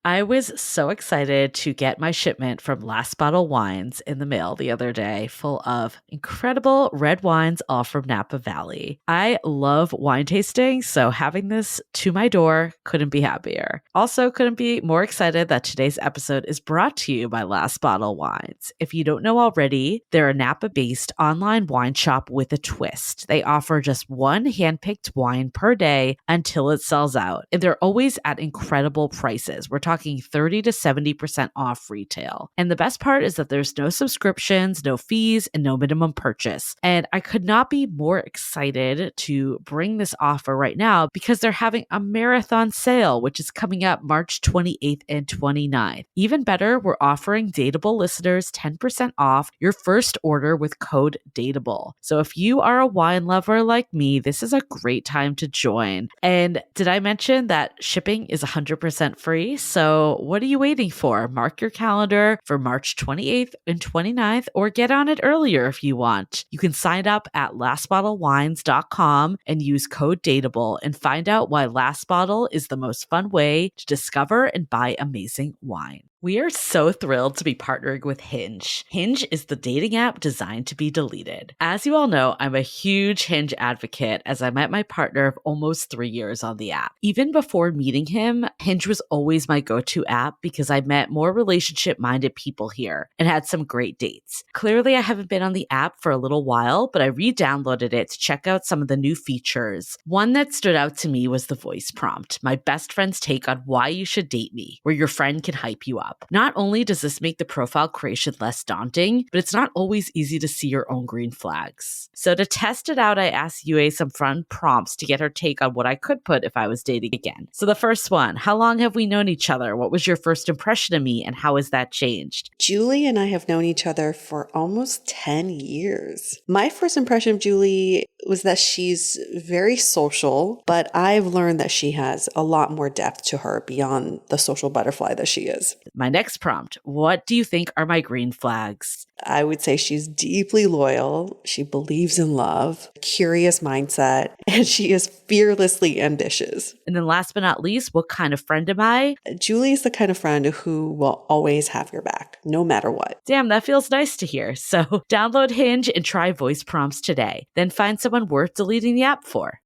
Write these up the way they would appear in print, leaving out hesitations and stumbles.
I was so excited to get my shipment from Last Bottle Wines in the mail the other day, full of incredible red wines, all from Napa Valley. I love wine tasting, so having this to my door couldn't be happier. Also, couldn't be more excited that today's episode is brought to you by Last Bottle Wines. If you don't know already, they're a Napa-based online wine shop with a twist. They offer just one handpicked wine per day until it sells out, and they're always at incredible prices. We're talking 30 to 70% off retail. And the best part is that there's no subscriptions, no fees, and no minimum purchase. And I could not be more excited to bring this offer right now because they're having a marathon sale, which is coming up March 28th and 29th. Even better, we're offering Dateable listeners 10% off your first order with code DATEABLE. So if you are a wine lover like me, this is a great time to join. And did I mention that shipping is 100% free? So what are you waiting for? Mark your calendar for March 28th and 29th, or get on it earlier if you want. You can sign up at lastbottlewines.com and use code DATEABLE and find out why Last Bottle is the most fun way to discover and buy amazing wine. We are so thrilled to be partnering with Hinge. Hinge is the dating app designed to be deleted. As you all know, I'm a huge Hinge advocate as I met my partner of almost 3 years on the app. Even before meeting him, Hinge was always my go-to app because I met more relationship-minded people here and had some great dates. Clearly, I haven't been on the app for a little while, but I re-downloaded it to check out some of the new features. One that stood out to me was the voice prompt, my best friend's take on why you should date me, where your friend can hype you up. Not only does this make the profile creation less daunting, but it's not always easy to see your own green flags. So to test it out, I asked Yue some fun prompts to get her take on what I could put if I was dating again. So the first one, how long have we known each other? What was your first impression of me and how has that changed? Julie and I have known each other for almost 10 years. My first impression of Julie was that she's very social, but I've learned that she has a lot more depth to her beyond the social butterfly that she is. My next prompt, what do you think are my green flags? I would say she's deeply loyal. She believes in love, curious mindset, and she is fearlessly ambitious. And then last but not least, what kind of friend am I? Julie is the kind of friend who will always have your back, no matter what. Damn, that feels nice to hear. So download Hinge and try voice prompts today. Then find someone worth deleting the app for.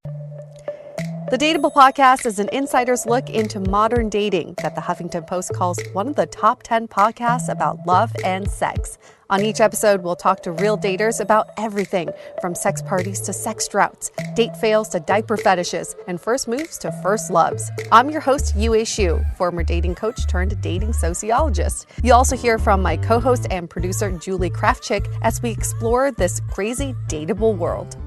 The Dateable podcast is an insider's look into modern dating that the Huffington Post calls one of the top 10 podcasts about love and sex. On each episode, we'll talk to real daters about everything from sex parties to sex droughts, date fails to diaper fetishes, and first moves to first loves. I'm your host, Yue Xu, former dating coach turned dating sociologist. You'll also hear from my co-host and producer, Julie Krafchick, as we explore this crazy dateable world.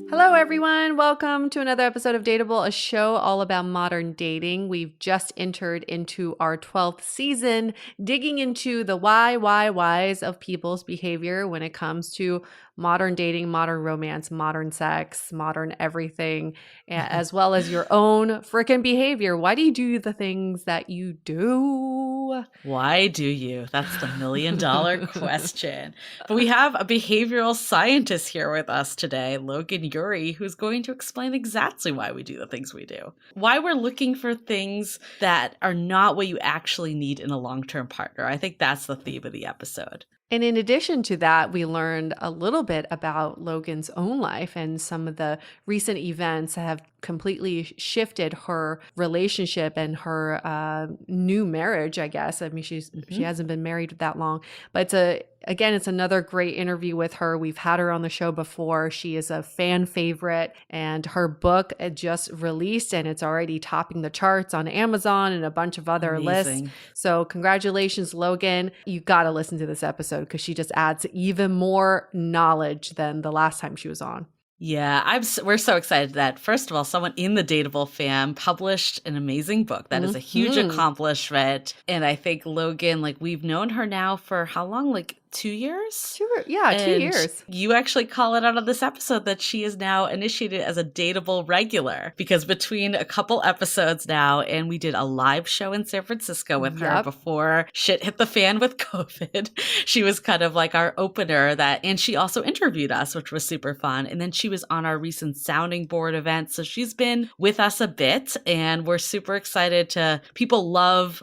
Hello, everyone. Welcome to another episode of Dateable, a show all about modern dating. We've just entered into our 12th season, digging into the whys of people's behavior when it comes to modern dating, modern romance, modern sex, modern everything, as well as your own frickin' behavior. Why do you do the things that you do? Why do you? That's the $1 million question. But we have a behavioral scientist here with us today, Logan Ury, who's going to explain exactly why we do the things we do. Why we're looking for things that are not what you actually need in a long-term partner. I think that's the theme of the episode. And in addition to that, we learned a little bit about Logan's own life and some of the recent events that have completely shifted her relationship and her new marriage, I guess. I mean, she hasn't been married that long, but it's another great interview with her. We've had her on the show before. She is a fan favorite, and her book just released, and it's already topping the charts on Amazon and a bunch of other lists. So congratulations, Logan. You got to listen to this episode because she just adds even more knowledge than the last time she was on. Yeah, we're so excited that, first of all, someone in the Dateable fam published an amazing book. That is a huge accomplishment. And I think Logan, we've known her now for how long? 2 years. 2 years. You actually call it out on this episode that she is now initiated as a dateable regular, because between a couple episodes now, and we did a live show in San Francisco with her before shit hit the fan with COVID. She was kind of like our opener and she also interviewed us, which was super fun. And then she was on our recent sounding board event. So she's been with us a bit, and we're super excited people love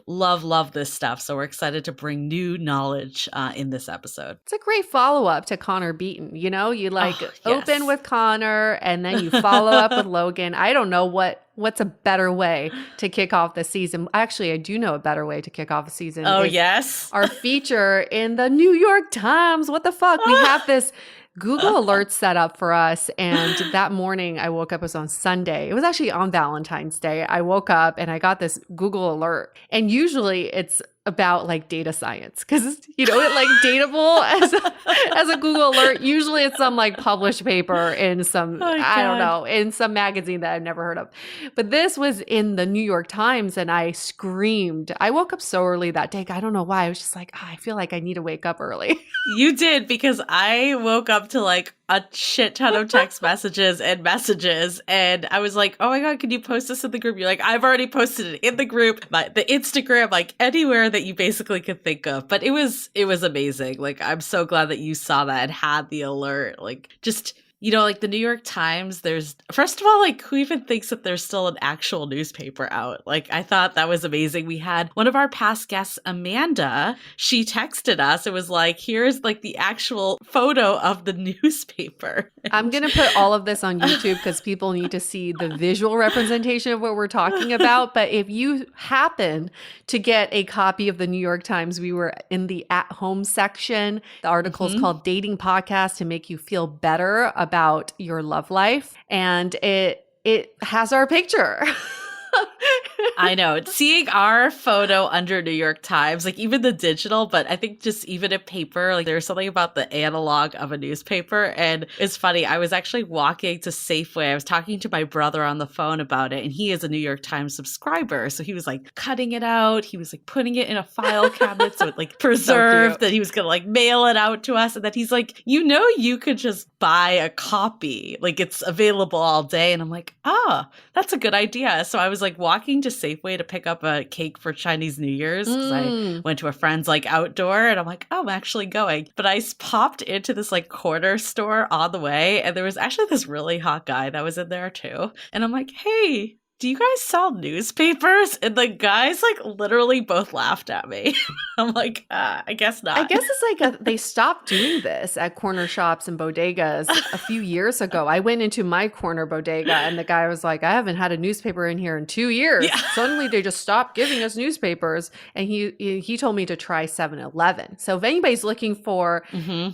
this stuff. So we're excited to bring new knowledge in this episode. It's a great follow-up to Connor Beaton. You know, you open with Connor and then you follow up with Logan. I don't know what's a better way to kick off the season. Actually, I do know a better way to kick off the season. Oh, yes. Our feature in the New York Times. What the fuck? We have this Google Alerts set up for us. And that morning I woke up, it was on Sunday. It was actually on Valentine's Day. I woke up and I got this Google alert. And usually it's about like data science, because you know, it like Dateable as a Google alert. Usually it's some like published paper in some, I don't know, in some magazine that I've never heard of. But this was in the New York Times, and I screamed. I woke up so early that day. I don't know why. I was just like, I feel like I need to wake up early. You did, because I woke up to like a shit ton of text messages, and I was like, oh my God, can you post this in the group? You're like, I've already posted it in the group, the Instagram, like anywhere that you basically could think of. But it was amazing. Like, I'm so glad that you saw that and had the alert. Like, just, you know, like the New York Times, first of all, like, who even thinks that there's still an actual newspaper out? Like, I thought that was amazing. We had one of our past guests, Amanda, she texted us. It was like, here's like the actual photo of the newspaper. I'm going to put all of this on YouTube because people need to see the visual representation of what we're talking about. But if you happen to get a copy of the New York Times, we were in the at-home section. The article is called Dating Podcast to Make You Feel Better About Your Love Life. And it has our picture. I know. Seeing our photo under New York Times, like even the digital, but I think just even in paper, like there's something about the analog of a newspaper. And it's funny. I was actually walking to Safeway. I was talking to my brother on the phone about it, and he is a New York Times subscriber. So he was like cutting it out. He was like putting it in a file cabinet so it like preserved, that he was going to like mail it out to us. And that he's like, you know, you could just buy a copy. Like it's available all day. And I'm like, that's a good idea. So I was like walking to Safeway to pick up a cake for Chinese New Year's, because I went to a friend's like outdoor, and I'm like, I'm actually going. But I popped into this like corner store on the way, and there was actually this really hot guy that was in there too. And I'm like, hey, do you guys sell newspapers? And the guys like literally both laughed at me. I'm like, I guess not. I guess it's like they stopped doing this at corner shops and bodegas a few years ago. I went into my corner bodega and the guy was like, I haven't had a newspaper in here in 2 years. Yeah. Suddenly they just stopped giving us newspapers. And he told me to try 7-Eleven. So if anybody's looking for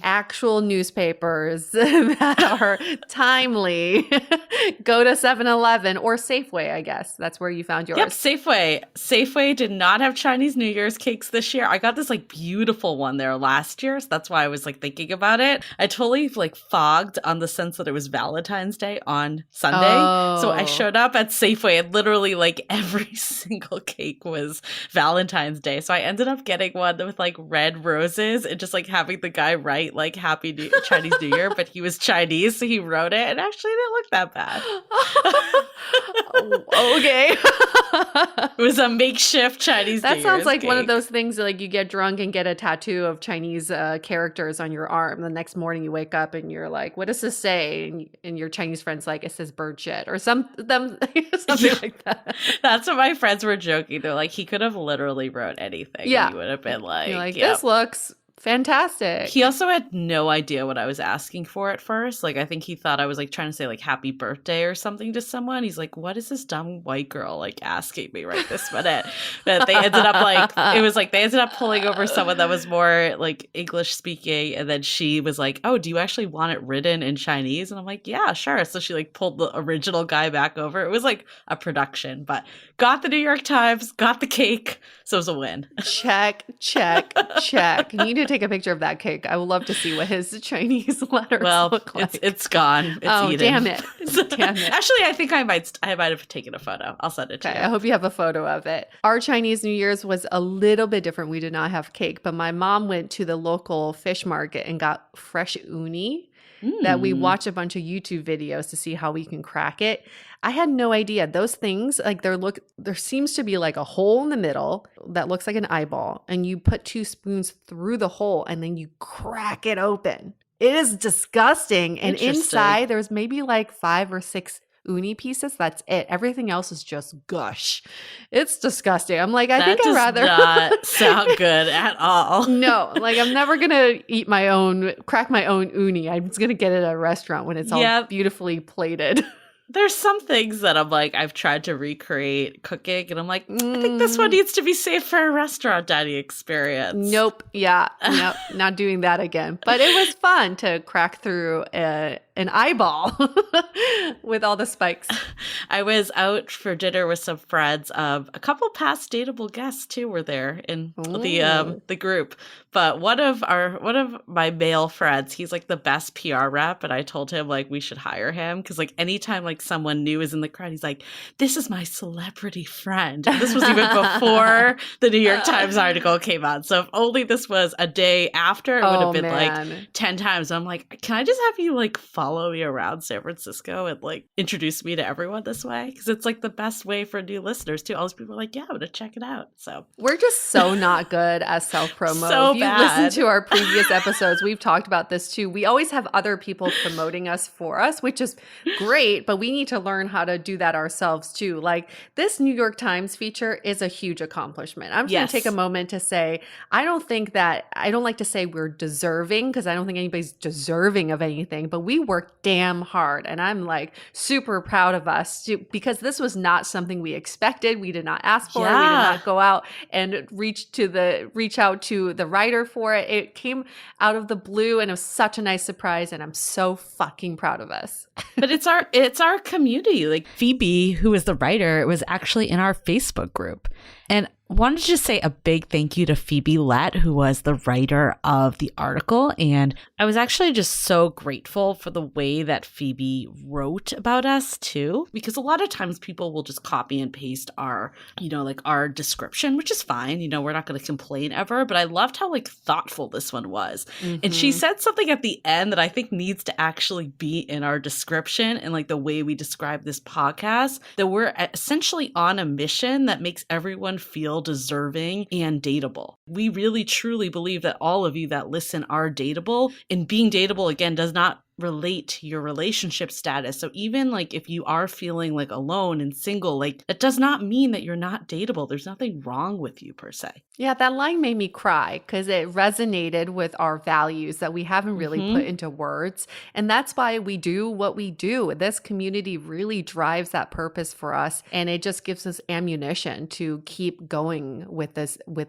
actual newspapers that are timely, go to 7-Eleven or Safeway, I guess. That's where you found yours. Yep, Safeway. Safeway did not have Chinese New Year's cakes this year. I got this like beautiful one there last year, so that's why I was like thinking about it. I totally like fogged on the sense that it was Valentine's Day on Sunday. So I showed up at Safeway and literally like every single cake was Valentine's Day. So I ended up getting one with like red roses and just like having the guy write like Chinese New Year, but he was Chinese, so he wrote it and actually didn't look that bad. Okay. It was a makeshift Chinese New That sounds Year's like cake. one of those things like you get drunk and get a tattoo of Chinese characters on your arm. The next morning you wake up and you're like, what does this say? And your Chinese friend's like, it says bird shit or something like that. That's what my friends were joking. They're like, he could have literally wrote anything. Yeah. He would have been like, you're like, this looks fantastic. He also had no idea what I was asking for at first. Like, I think he thought I was like trying to say like happy birthday or something to someone. He's like, what is this dumb white girl like asking me right this minute? But they ended up like, it was like they ended up pulling over someone that was more like English speaking. And then she was like, oh, do you actually want it written in Chinese? And I'm like, yeah, sure. So she like pulled the original guy back over. It was like a production, but got the New York Times, got the cake. So it was a win. Check. You need to take a picture of that cake. I would love to see what his Chinese letters look like. It's gone. It's eaten. Damn it. Damn it. Actually, I think I might have taken a photo. I'll send it to you. I hope you have a photo of it. Our Chinese New Year's was a little bit different. We did not have cake, but my mom went to the local fish market and got fresh uni that we watched a bunch of YouTube videos to see how we can crack it. I had no idea. Those things, like there seems to be like a hole in the middle that looks like an eyeball, and you put 2 spoons through the hole and then you crack it open. It is disgusting. And inside there's maybe like 5 or 6 uni pieces. That's it. Everything else is just gush. It's disgusting. I'm like, I think I'd rather not sound good at all. No, like I'm never gonna crack my own uni. I'm just gonna get it at a restaurant when it's all beautifully plated. There's some things that I'm like, I've tried to recreate cooking, and I'm like, I think this one needs to be saved for a restaurant dining experience. Nope. Yeah. Nope. Not doing that again. But it was fun to crack through an eyeball with all the spikes. I was out for dinner with some friends. A couple past dateable guests too were there in the group. But one of my male friends, he's like the best PR rep, and I told him like we should hire him because like anytime like someone new is in the crowd, he's like, "This is my celebrity friend." And this was even before the New York Times article came out. So if only this was a day after, it would have been like 10 times. I'm like, can I just have you like follow me around San Francisco and like introduce me to everyone this way? Because it's like the best way for new listeners too. All these people are like, yeah, I'm gonna check it out. So we're just so not good at self-promo. So if you listen to our previous episodes, we've talked about this too. We always have other people promoting us for us, which is great, but we need to learn how to do that ourselves too. Like this New York Times feature is a huge accomplishment. I'm just going to take a moment to say, I don't like to say we're deserving because I don't think anybody's deserving of anything, but we worked damn hard. And I'm like super proud of us because this was not something we expected. We did not ask for it. We did not go out and reach out to the writer for it. It came out of the blue and it was such a nice surprise. And I'm so fucking proud of us. But it's our community. Like Phoebe, who is the writer, was actually in our Facebook group. And wanted to just say a big thank you to Phoebe Lett, who was the writer of the article. And I was actually just so grateful for the way that Phoebe wrote about us too, because a lot of times people will just copy and paste our description, which is fine. We're not going to complain ever, but I loved how like thoughtful this one was. And she said something at the end that I think needs to actually be in our description and like the way we describe this podcast, that we're essentially on a mission that makes everyone feel deserving and dateable. We really truly believe that all of you that listen are dateable, and being dateable again does not relate to your relationship status. So even like if you are feeling like alone and single, like it does not mean that you're not dateable. There's nothing wrong with you per se. Yeah, that line made me cry because it resonated with our values that we haven't really put into words. And that's why we do what we do. This community really drives that purpose for us. And it just gives us ammunition to keep going with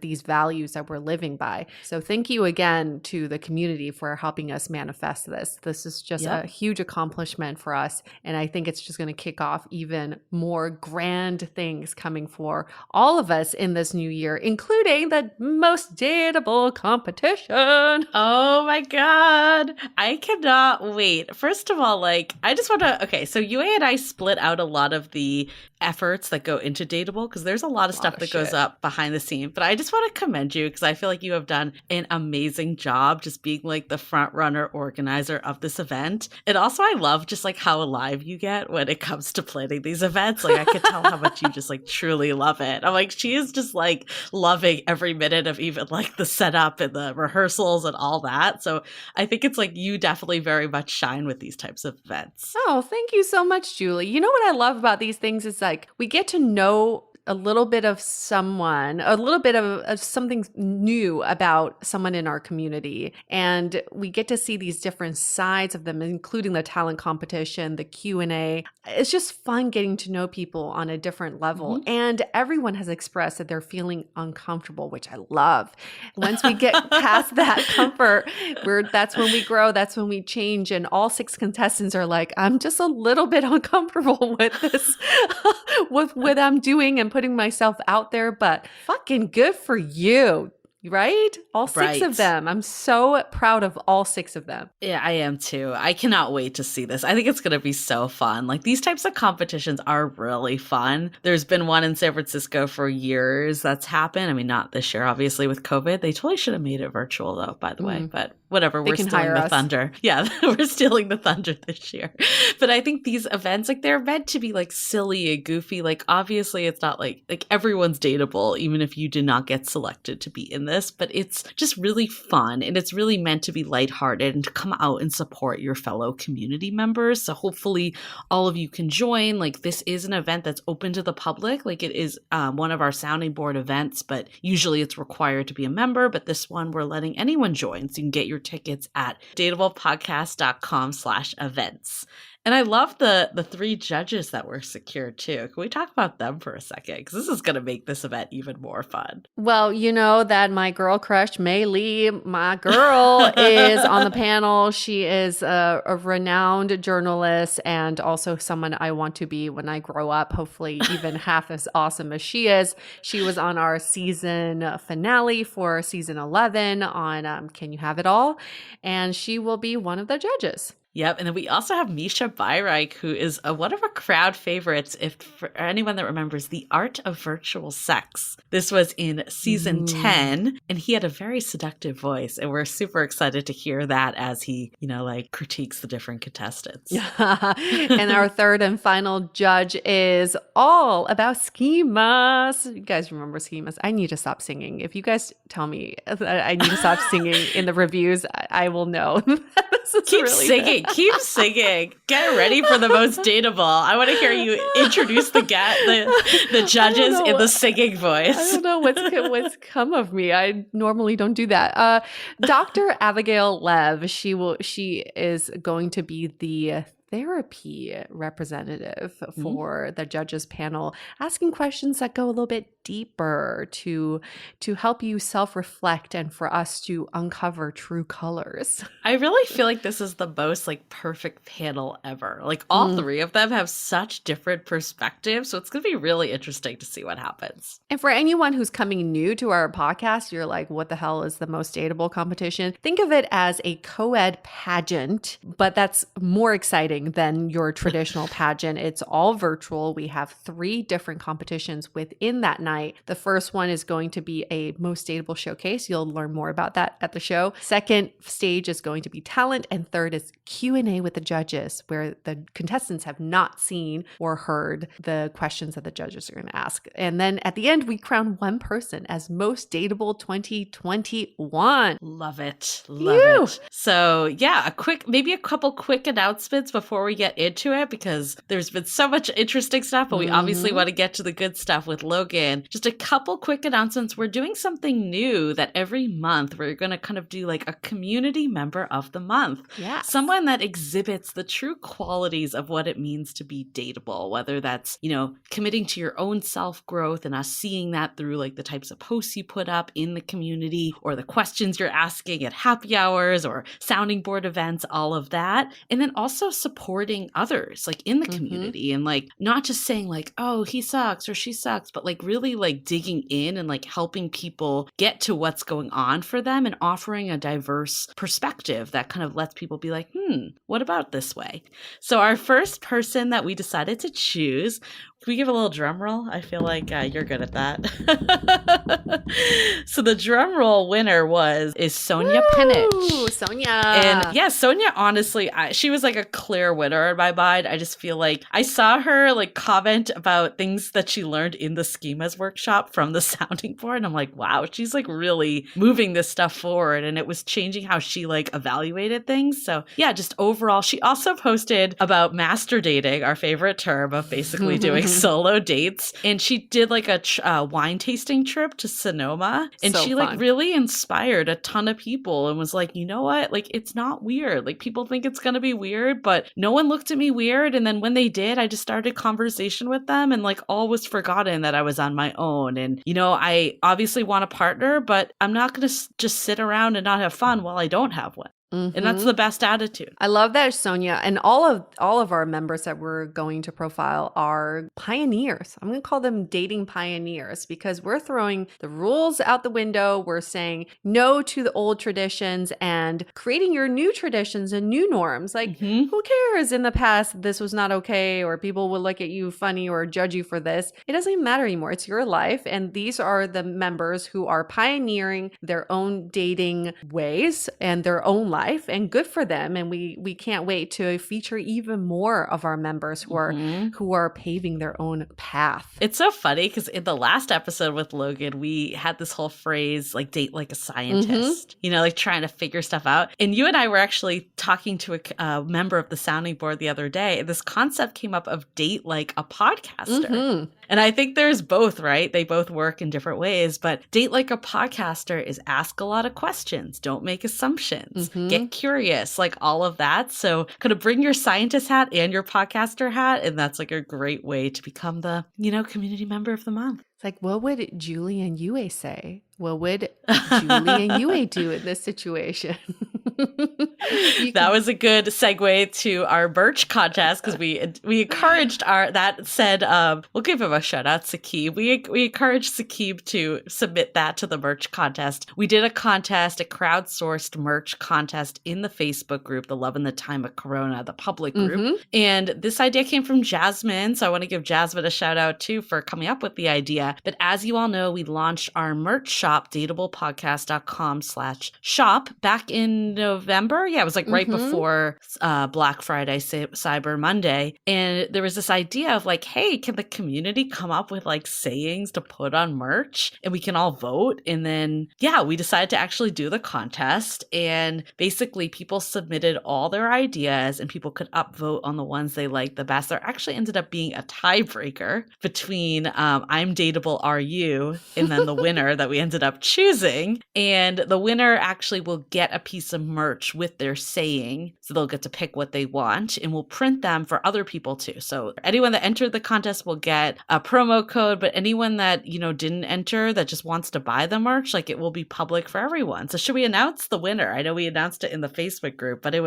these values that we're living by. So thank you again to the community for helping us manifest this. This is just a huge accomplishment for us. And I think it's just going to kick off even more grand things coming for all of us in this new year, including the most dateable competition. Oh my God. I cannot wait. First of all, like, I just want to, so Yue and I split out a lot of the efforts that go into Dateable because there's a lot of stuff that goes up behind the scene. But I just want to commend you because I feel like you have done an amazing job just being like the front runner organizer of this event. And also I love just like how alive you get when it comes to planning these events. Like I could tell how much you just like truly love it. I'm like, she is just like loving every minute of even like the setup and the rehearsals and all that. So I think it's like you definitely very much shine with these types of events. Oh, thank you so much, Julie. You know what I love about these things is like we get to know a little bit of someone, a little bit of something new about someone in our community. And we get to see these different sides of them, including the talent competition, the Q&A. It's just fun getting to know people on a different level. And everyone has expressed that they're feeling uncomfortable, which I love. Once we get past that comfort, that's when we grow, that's when we change. And all 6 contestants are like, I'm just a little bit uncomfortable with this, with what I'm doing and putting myself out there, but fucking good for you. right? All six of them. I'm so proud of all six of them. Yeah, I am too. I cannot wait to see this. I think it's going to be so fun. Like these types of competitions are really fun. There's been one in San Francisco for years that's happened. I mean, not this year, obviously, with COVID. They totally should have made it virtual though, by the way, but whatever. We're stealing the thunder. Yeah, we're stealing the thunder this year. But I think these events, like they're meant to be like silly and goofy. Like obviously it's not like everyone's dateable, even if you did not get selected to be in this, but it's just really fun and it's really meant to be lighthearted and to come out and support your fellow community members. So hopefully all of you can join. Like this is an event that's open to the public. Like it is one of our sounding board events, but usually it's required to be a member. But this one we're letting anyone join. So you can get your tickets at dateablepodcast.com/events. And I love the three judges that were secured too. Can we talk about them for a second? Because this is going to make this event even more fun. Well, you know that my girl crush, Mei Lee, my girl, is on the panel. She is a renowned journalist and also someone I want to be when I grow up, hopefully even half as awesome as she is. She was on our season finale for season 11 on Can You Have It All? And she will be one of the judges. Yep. And then we also have Misha Byreich, who is one of our crowd favorites, for anyone that remembers The Art of Virtual Sex. This was in season 10, and he had a very seductive voice. And we're super excited to hear that as he, critiques the different contestants. And our third and final judge is all about schemas. You guys remember schemas? I need to stop singing. If you guys tell me that I need to stop singing in the reviews, I will know. Keep really singing. Keep singing. Get ready for the most dateable. I want to hear you introduce the judges in the singing voice. I don't know what's come of me. I normally don't do that. Dr. Abigail Lev, she is going to be the therapy representative for the judges panel, asking questions that go a little bit deeper to help you self-reflect and for us to uncover true colors. I really feel like this is the most perfect panel ever. Like all three of them have such different perspectives, so it's going to be really interesting to see what happens. And for anyone who's coming new to our podcast, you're like, what the hell is the most dateable competition? Think of it as a co-ed pageant, but that's more exciting than your traditional pageant. It's all virtual. We have 3 different competitions within that night. The first one is going to be a most dateable showcase. You'll learn more about that at the show. Second stage is going to be talent, and third is Q&A with the judges, where the contestants have not seen or heard the questions that the judges are going to ask. And then at the end, we crown one person as most dateable 2021. Love it. Love it. So yeah, maybe a couple quick announcements before we get into it, because there's been so much interesting stuff, but we obviously want to get to the good stuff with Logan. Just a couple quick announcements. We're doing something new that every month we're going to kind of do like a community member of the month. Yeah. Someone that exhibits the true qualities of what it means to be dateable, whether that's, committing to your own self-growth and us seeing that through like the types of posts you put up in the community or the questions you're asking at happy hours or sounding board events, all of that. And then also supporting others like in the community and like not just saying like, oh, he sucks or she sucks, but like really like digging in and like helping people get to what's going on for them and offering a diverse perspective that kind of lets people be like, what about this way? So our first person that we decided to choose, can we give a little drum roll? I feel like you're good at that. So the drum roll winner is Sonia Penich. Sonia. And yeah, Sonia, honestly, she was like a clear winner in my mind. I just feel like I saw her like comment about things that she learned in the schemas workshop from the sounding board. And I'm like, wow, she's like really moving this stuff forward. And it was changing how she like evaluated things. So yeah, just overall, she also posted about master dating, our favorite term of basically doing solo dates. And she did like a wine tasting trip to Sonoma. And So she fun. like really inspired a ton of people and was like, you know what? Like, it's not weird. Like people think it's going to be weird, but no one looked at me weird. And then when they did, I just started conversation with them and like all was forgotten that I was on my own. And, I obviously want a partner, but I'm not going to just sit around and not have fun while I don't have one. And that's the best attitude. I love that, Sonia. And all of our members that we're going to profile are pioneers. I'm going to call them dating pioneers because we're throwing the rules out the window. We're saying no to the old traditions and creating your new traditions and new norms. Like, who cares in the past this was not okay, or people will look at you funny or judge you for this? It doesn't even matter anymore. It's your life. And these are the members who are pioneering their own dating ways and their own life, and good for them. And we can't wait to feature even more of our members who are paving their own path. It's so funny because in the last episode with Logan, we had this whole phrase like date like a scientist, you know, like trying to figure stuff out. And you and I were actually talking to a member of the sounding board the other day, and this concept came up of date like a podcaster. And I think there's both, right? They both work in different ways, but date like a podcaster is ask a lot of questions, don't make assumptions, get curious, like all of that. So kind of bring your scientist hat and your podcaster hat, and that's like a great way to become the, you know, community member of the month. It's like, what would Julie and Yue say? What would Julie and Yue do in this situation? That was a good segue to our merch contest because we encouraged we'll give him a shout out, Sakib. We encouraged Sakib to submit that to the merch contest. We did a crowdsourced merch contest in the Facebook group, the Love in the Time of Corona, the public group. And this idea came from Jasmine. So I want to give Jasmine a shout out too for coming up with the idea. But as you all know, we launched our merch shop, dateablepodcast.com/shop back in November. Yeah, it was like right before Black Friday, Cyber Monday. And there was this idea of like, hey, can the community come up with like sayings to put on merch and we can all vote? And then, yeah, we decided to actually do the contest. And basically people submitted all their ideas and people could upvote on the ones they liked the best. There actually ended up being a tiebreaker between I'm Dateable, Are You? And then the winner that we ended up choosing. And the winner actually will get a piece of merch with their saying. So they'll get to pick what they want, and we'll print them for other people too. So anyone that entered the contest will get a promo code, but anyone that, you know, didn't enter that just wants to buy the merch, like it will be public for everyone. So should we announce the winner? I know we announced it in the Facebook group, but it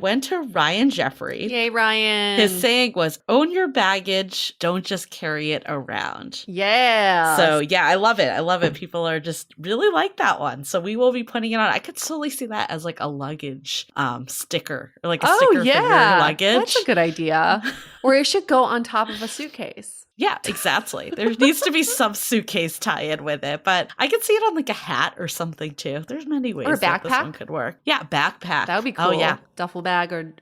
went to Ryan Jeffrey. Yay, Ryan. His saying was, own your baggage, don't just carry it around. Yeah. So yeah, I love it. I love it. People are just really like that one. So we will be putting it on. I could totally see that as like a luggage sticker, or like a sticker for your luggage. That's a good idea. Or it should go on top of a suitcase. Yeah, exactly. There needs to be some suitcase tie-in with it, but I could see it on like a hat or something too. There's many ways or a that this backpack. one could work. Yeah, backpack. That would be cool. Oh yeah, duffel bag or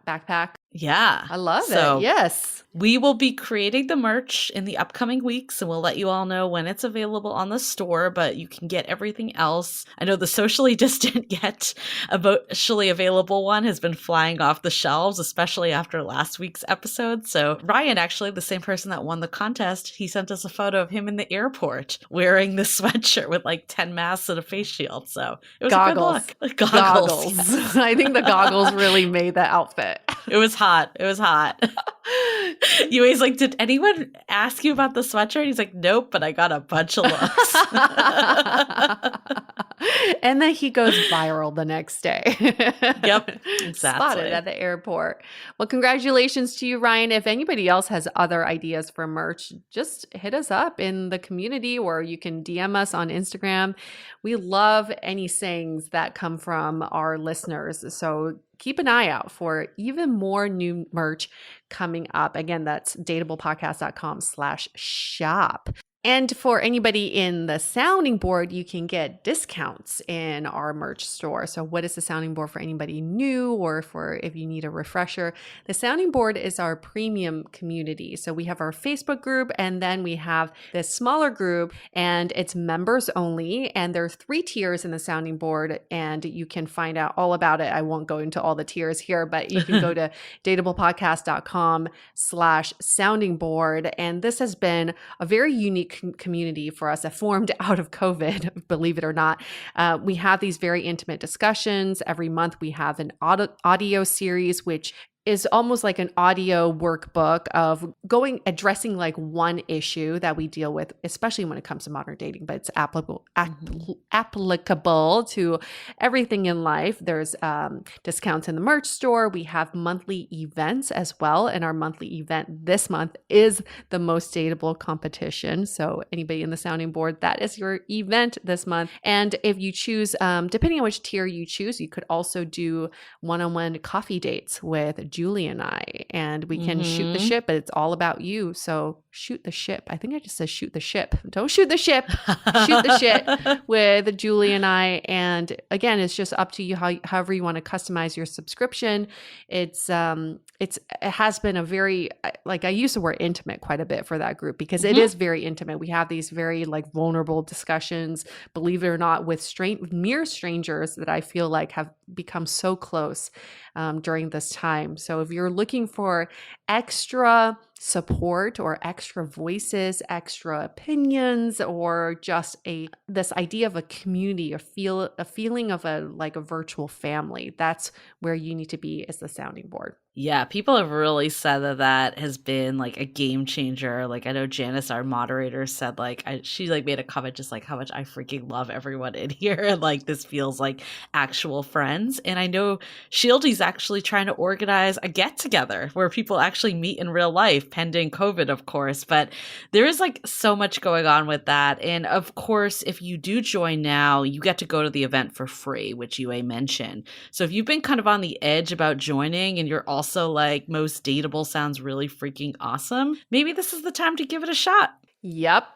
backpack. Yeah. I love it. Yes. We will be creating the merch in the upcoming weeks, and we'll let you all know when it's available on the store, but you can get everything else. I know the socially distant yet emotionally available one has been flying off the shelves, especially after last week's episode. So Ryan, actually the same person that won the contest, he sent us a photo of him in the airport wearing this sweatshirt with like 10 masks and a face shield. So it was a good look. Goggles. Yes. I think the goggles really made the outfit. It was hot. It was hot. Yui's like, did anyone ask you about the sweatshirt? He's like, nope, but I got a bunch of looks. And then he goes viral the next day. Yep, exactly. Spotted at the airport. Well, congratulations to you, Ryan. If anybody else has other ideas for merch, just hit us up in the community, or you can DM us on Instagram. We love any sayings that come from our listeners. So keep an eye out for even more new merch coming up. Again, that's dateablepodcast.com/shop. And for anybody in the sounding board, you can get discounts in our merch store. So what is the sounding board for anybody new, or for if you need a refresher? The sounding board is our premium community. So we have our Facebook group, and then we have this smaller group, and it's members only. And there are 3 tiers in the sounding board, and you can find out all about it. I won't go into all the tiers here, but you can go to dateablepodcast.com/sounding board. And this has been a very unique community for us that formed out of COVID, believe it or not. We have these very intimate discussions. Every month we have an audio series, which is almost like an audio workbook of addressing like one issue that we deal with, especially when it comes to modern dating, but it's applicable to everything in life. There's discounts in the merch store. We have monthly events as well. And our monthly event this month is the Most Dateable competition. So anybody in the sounding board, that is your event this month. And if you choose, depending on which tier you choose, you could also do one-on-one coffee dates with Julie and I, and we can shoot the ship, but it's all about you. So shoot the ship. I think I just said shoot the ship. Don't shoot the ship. Shoot the shit with Julie and I. And again, it's just up to you however you want to customize your subscription. It has been a very, like, I use the word intimate quite a bit for that group because it is very intimate. We have these very like vulnerable discussions, believe it or not, with mere strangers that I feel like have become so close during this time. So if you're looking for extra support or extra voices, extra opinions, or just this idea of a community, a feeling of a virtual family, that's where you need to be as the sounding board. Yeah, people have really said that has been like a game changer. Like I know Janice, our moderator, said she made a comment just like how much I freaking love everyone in here. And like this feels like actual friends. And I know Shieldy's actually trying to organize a get together where people actually meet in real life, pending COVID, of course. But there is like so much going on with that. And of course, if you do join now, you get to go to the event for free, which Yue mentioned. So if you've been kind of on the edge about joining and you're also like Most Dateable sounds really freaking awesome, maybe this is the time to give it a shot. Yep.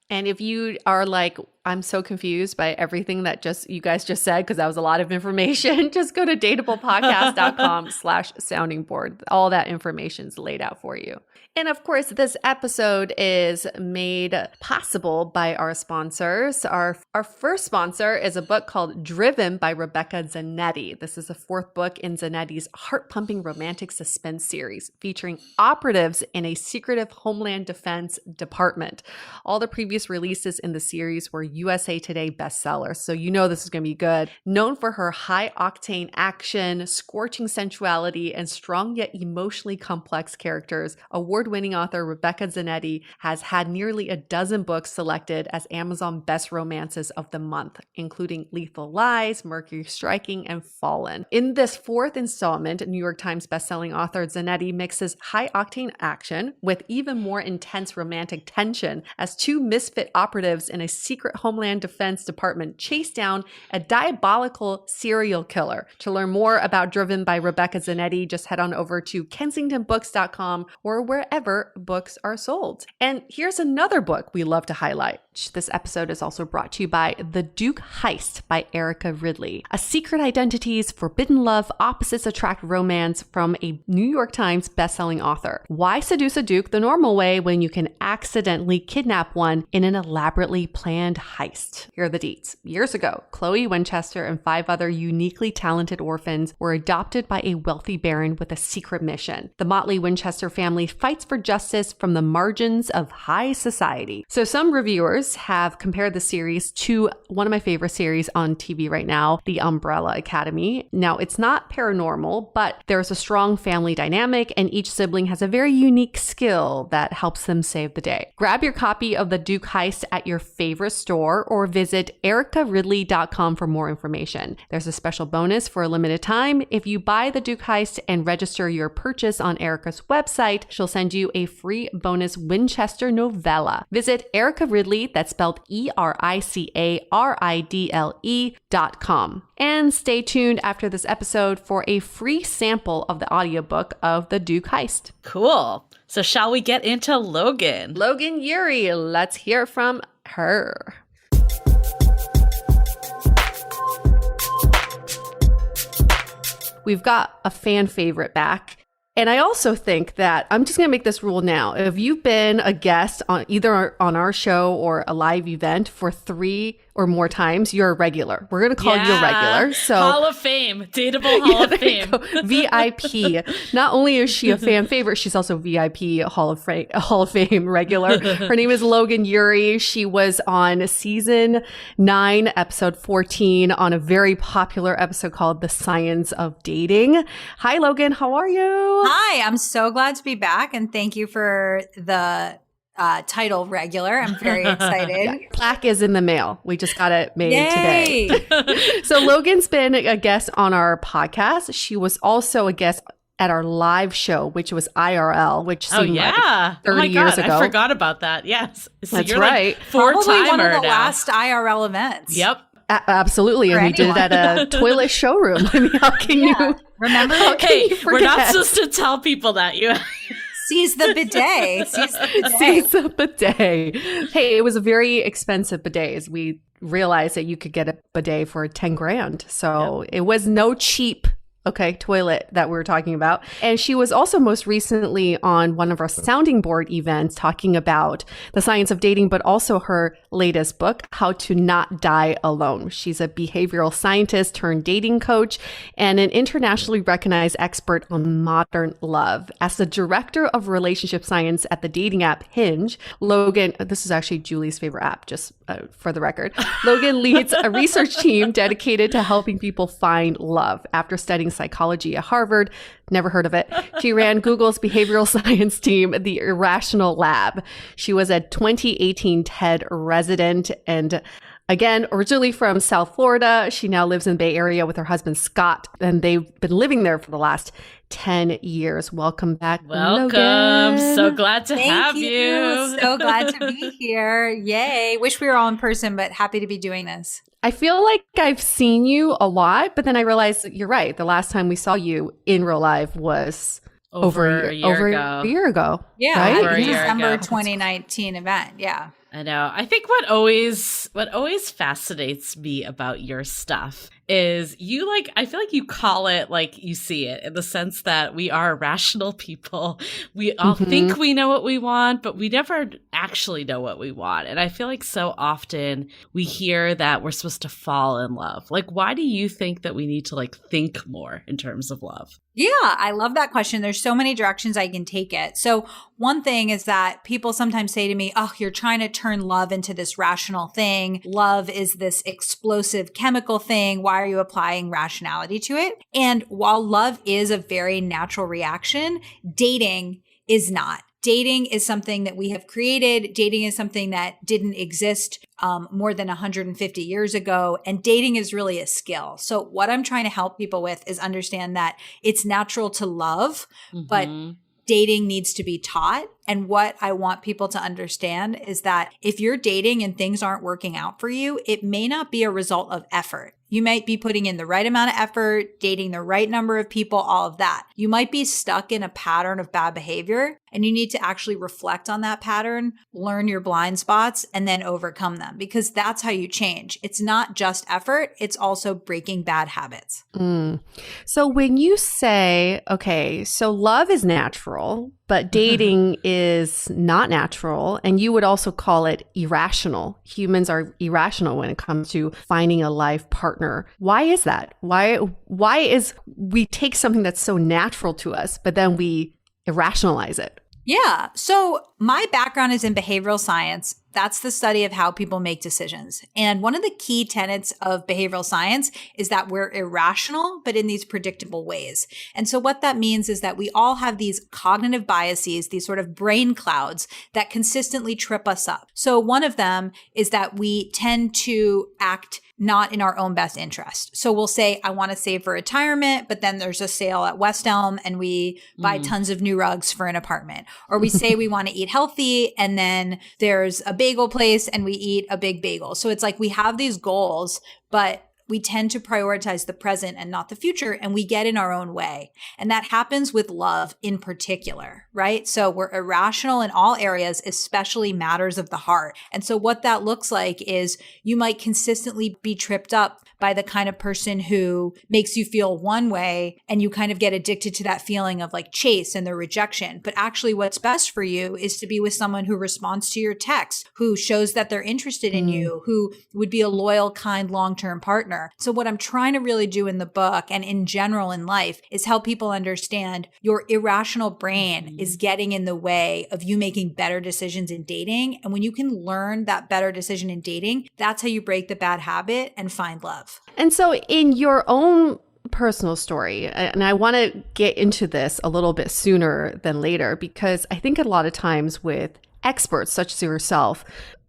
And if you are like, I'm so confused by everything that you guys just said, because that was a lot of information, just go to dateablepodcast.com/sounding board. All that information is laid out for you. And of course, this episode is made possible by our sponsors. Our first sponsor is a book called Driven by Rebecca Zanetti. This is the fourth book in Zanetti's heart-pumping romantic suspense series, featuring operatives in a secretive Homeland Defense department. All the previous releases in the series were USA Today bestsellers, so you know this is going to be good. Known for her high-octane action, scorching sensuality, and strong yet emotionally complex characters, award-winning author Rebecca Zanetti has had nearly a dozen books selected as Amazon Best Romances of the Month, including Lethal Lies, Mercury Striking, and Fallen. In this fourth installment, New York Times bestselling author Zanetti mixes high-octane action with even more intense romantic tension as two misfit operatives in a secret Homeland Defense department chase down a diabolical serial killer. To learn more about Driven by Rebecca Zanetti, just head on over to kensingtonbooks.com or wherever books are sold. And here's another book we love to highlight. This episode is also brought to you by The Duke Heist by Erica Ridley. A secret identities, forbidden love, opposites attract romance from a New York Times bestselling author. Why seduce a duke the normal way when you can accidentally kidnap one in an elaborately planned heist? Here are the deets. Years ago, Chloe Winchester and 5 other uniquely talented orphans were adopted by a wealthy baron with a secret mission. The motley Winchester family fights for justice from the margins of high society. So some reviewers have compared the series to one of my favorite series on TV right now, The Umbrella Academy. Now, it's not paranormal, but there's a strong family dynamic and each sibling has a very unique skill that helps them save the day. Grab your copy of The Duke Heist at your favorite store or visit ericaridley.com for more information. There's a special bonus for a limited time. If you buy The Duke Heist and register your purchase on Erica's website, she'll send you a free bonus Winchester novella. Visit Erica Ridley, that's spelled ERICARIDLE.com. And stay tuned after this episode for a free sample of the audiobook of The Duke Heist. Cool. So shall we get into Logan? Logan Ury, let's hear from her. We've got a fan favorite back. And I also think that I'm just going to make this rule now. If you've been a guest on either on our show or a live event for 3 or more times, you're a regular. We're going to call you a regular. So Hall of Fame, Dateable Hall of Fame, VIP. Not only is she a fan favorite, she's also VIP Hall of Fame regular. Her name is Logan Ury. She was on season 9, episode 14, on a very popular episode called "The Science of Dating." Hi, Logan. How are you? Hi, I'm so glad to be back, and thank you for the title regular. I'm very excited. Plaque is in the mail. We just got it made Yay! today. So Logan's been a guest on our podcast. She was also a guest at our live show, which was IRL, which seemed like 30 years ago. I forgot about that. Yes. So That's you're right. Like Probably one of the now. last IRL events. Yep. Absolutely. And we did it at a toilet showroom. I mean, how can you remember? Hey, we're not supposed to tell people that you Seize the bidet. Seize the bidet. Seize the bidet. Hey, it was a very expensive bidet. We realized that you could get a bidet for 10 grand. So It was no cheap toilet that we were talking about. And she was also most recently on one of our sounding board events talking about the science of dating, but also her latest book, How to Not Die Alone. She's a behavioral scientist turned dating coach and an internationally recognized expert on modern love. As the director of relationship science at the dating app Hinge, Logan, this is actually Julie's favorite app, just for the record, Logan leads a research team dedicated to helping people find love. After studying psychology at Harvard, never heard of it, she ran Google's behavioral science team, the Irrational Lab. She was a 2018 TED resident and again, originally from South Florida. She now lives in the Bay Area with her husband, Scott, and they've been living there for the last 10 years. Welcome back, Welcome. Logan. So glad to have Thank you. So glad to be here. Yay. Wish we were all in person, but happy to be doing this. I feel like I've seen you a lot, but then I realized that you're right. The last time we saw you in real life was over a year ago. Yeah, right? at the December 2019 event. Yeah. I know. I think what always fascinates me about your stuff is I feel like you call it like you see it, in the sense that we are rational people. We all think we know what we want, but we never actually know what we want. And I feel like so often we hear that we're supposed to fall in love. Like, why do you think that we need to think more in terms of love? Yeah, I love that question. There's so many directions I can take it. So one thing is that people sometimes say to me, oh, you're trying to turn love into this rational thing. Love is this explosive chemical thing. Why are you applying rationality to it? And while love is a very natural reaction, dating is not. Dating is something that we have created. Dating is something that didn't exist more than 150 years ago. And dating is really a skill. So what I'm trying to help people with is understand that it's natural to love, but dating needs to be taught. And what I want people to understand is that if you're dating and things aren't working out for you, it may not be a result of effort. You might be putting in the right amount of effort, dating the right number of people, all of that. You might be stuck in a pattern of bad behavior, and you need to actually reflect on that pattern, learn your blind spots, and then overcome them, because that's how you change. It's not just effort, it's also breaking bad habits. So when you say, okay, so love is natural, but dating is not natural, and you would also call it irrational. Humans are irrational when it comes to finding a life partner. Why is that? Why is we take something that's so natural to us, but then we irrationalize it? Yeah. So my background is in behavioral science. That's the study of how people make decisions. And one of the key tenets of behavioral science is that we're irrational, but in these predictable ways. And so what that means is that we all have these cognitive biases, these sort of brain clouds that consistently trip us up. So one of them is that we tend to act not in our own best interest. So we'll say, I want to save for retirement, but then there's a sale at West Elm and we buy tons of new rugs for an apartment. Or we say we want to eat healthy and then there's a bagel place and we eat a big bagel. So it's like we have these goals, but we tend to prioritize the present and not the future, and we get in our own way. And that happens with love in particular, right? So we're irrational in all areas, especially matters of the heart. And so what that looks like is you might consistently be tripped up by the kind of person who makes you feel one way, and you kind of get addicted to that feeling of like chase and the rejection. But actually what's best for you is to be with someone who responds to your text, who shows that they're interested in you, who would be a loyal, kind, long-term partner. So what I'm trying to really do in the book and in general in life is help people understand your irrational brain is getting in the way of you making better decisions in dating. And when you can learn that better decision in dating, that's how you break the bad habit and find love. And so in your own personal story, and I want to get into this a little bit sooner than later, because I think a lot of times with experts such as yourself,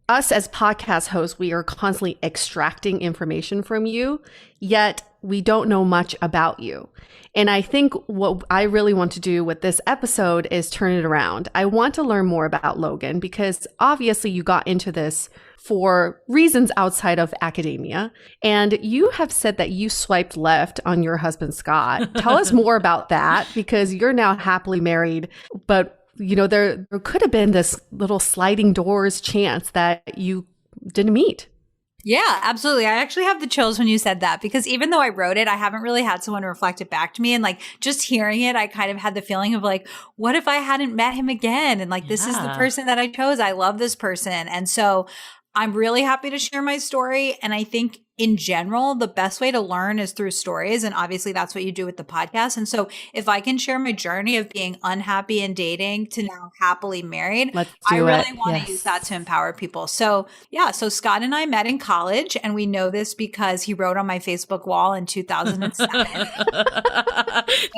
us as podcast hosts, we are constantly extracting information from you, yet we don't know much about you. And I think what I really want to do with this episode is turn it around. I want to learn more about Logan, because obviously you got into this for reasons outside of academia. And you have said that you swiped left on your husband, Scott. Tell us more about that, because you're now happily married, but you know, there could have been this little sliding doors chance that you didn't meet. Yeah, absolutely. I actually have the chills when you said that, because even though I wrote it, I haven't really had someone reflect it back to me. And like just hearing it, I kind of had the feeling of like, what if I hadn't met him again? And like, this is the person that I chose. I love this person. And so I'm really happy to share my story. And I think in general, the best way to learn is through stories. And obviously that's what you do with the podcast. And so if I can share my journey of being unhappy in dating to now happily married, I really want to use that to empower people. So yeah, so Scott and I met in college, and we know this because he wrote on my Facebook wall in 2007.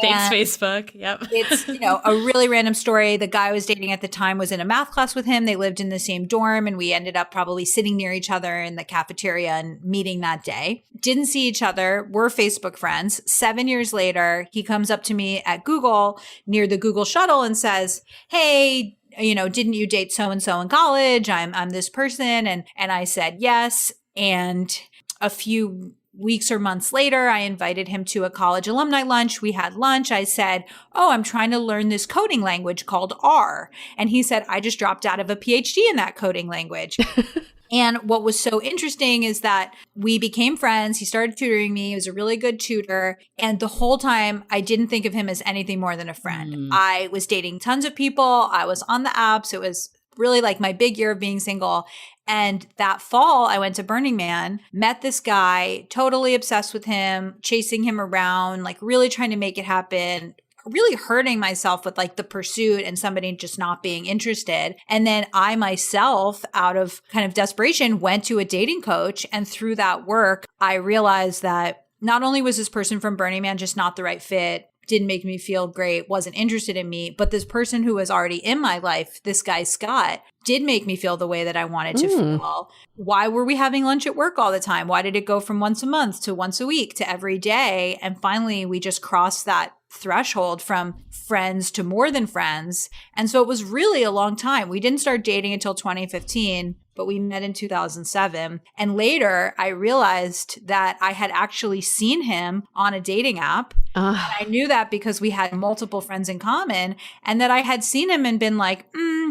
Thanks, Facebook. Yep. It's, you know, a really random story. The guy I was dating at the time was in a math class with him. They lived in the same dorm, and we ended up probably sitting near each other in the cafeteria and meeting that day. Didn't see each other. We're Facebook friends. 7 years later, he comes up to me at Google near the Google shuttle and says, "Hey, you know, didn't you date so-and-so in college? I'm this person." And I said, yes. And a few weeks or months later, I invited him to a college alumni lunch. We had lunch. I said, "Oh, I'm trying to learn this coding language called R." And he said, "I just dropped out of a PhD in that coding language." And what was so interesting is that we became friends. He started tutoring me. He was a really good tutor. And the whole time, I didn't think of him as anything more than a friend. I was dating tons of people. I was on the apps. It was really like my big year of being single. And that fall, I went to Burning Man, met this guy, totally obsessed with him, chasing him around, like really trying to make it happen, really hurting myself with like the pursuit and somebody just not being interested. And then I myself, out of kind of desperation, went to a dating coach. And through that work, I realized that not only was this person from Burning Man just not the right fit, didn't make me feel great, wasn't interested in me, but this person who was already in my life, this guy, Scott, did make me feel the way that I wanted to feel. Why were we having lunch at work all the time? Why did it go from once a month to once a week to every day? And finally, we just crossed that threshold from friends to more than friends. And so it was really a long time. We didn't start dating until 2015, but we met in 2007. And later, I realized that I had actually seen him on a dating app. And I knew that because we had multiple friends in common, and that I had seen him and been like,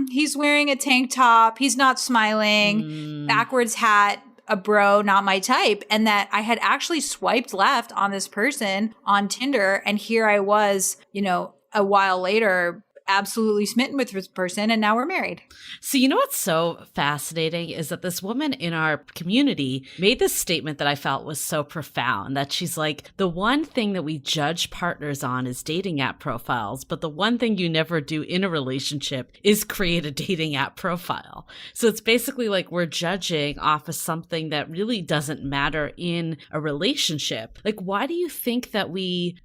he's wearing a tank top. He's not smiling, backwards hat, a bro, not my type. And that I had actually swiped left on this person on Tinder. And here I was, you know, a while later, absolutely smitten with this person, and now we're married. So you know what's so fascinating is that this woman in our community made this statement that I felt was so profound, that she's like, the one thing that we judge partners on is dating app profiles, but the one thing you never do in a relationship is create a dating app profile. So it's basically like we're judging off of something that really doesn't matter in a relationship. Like, why do you think that we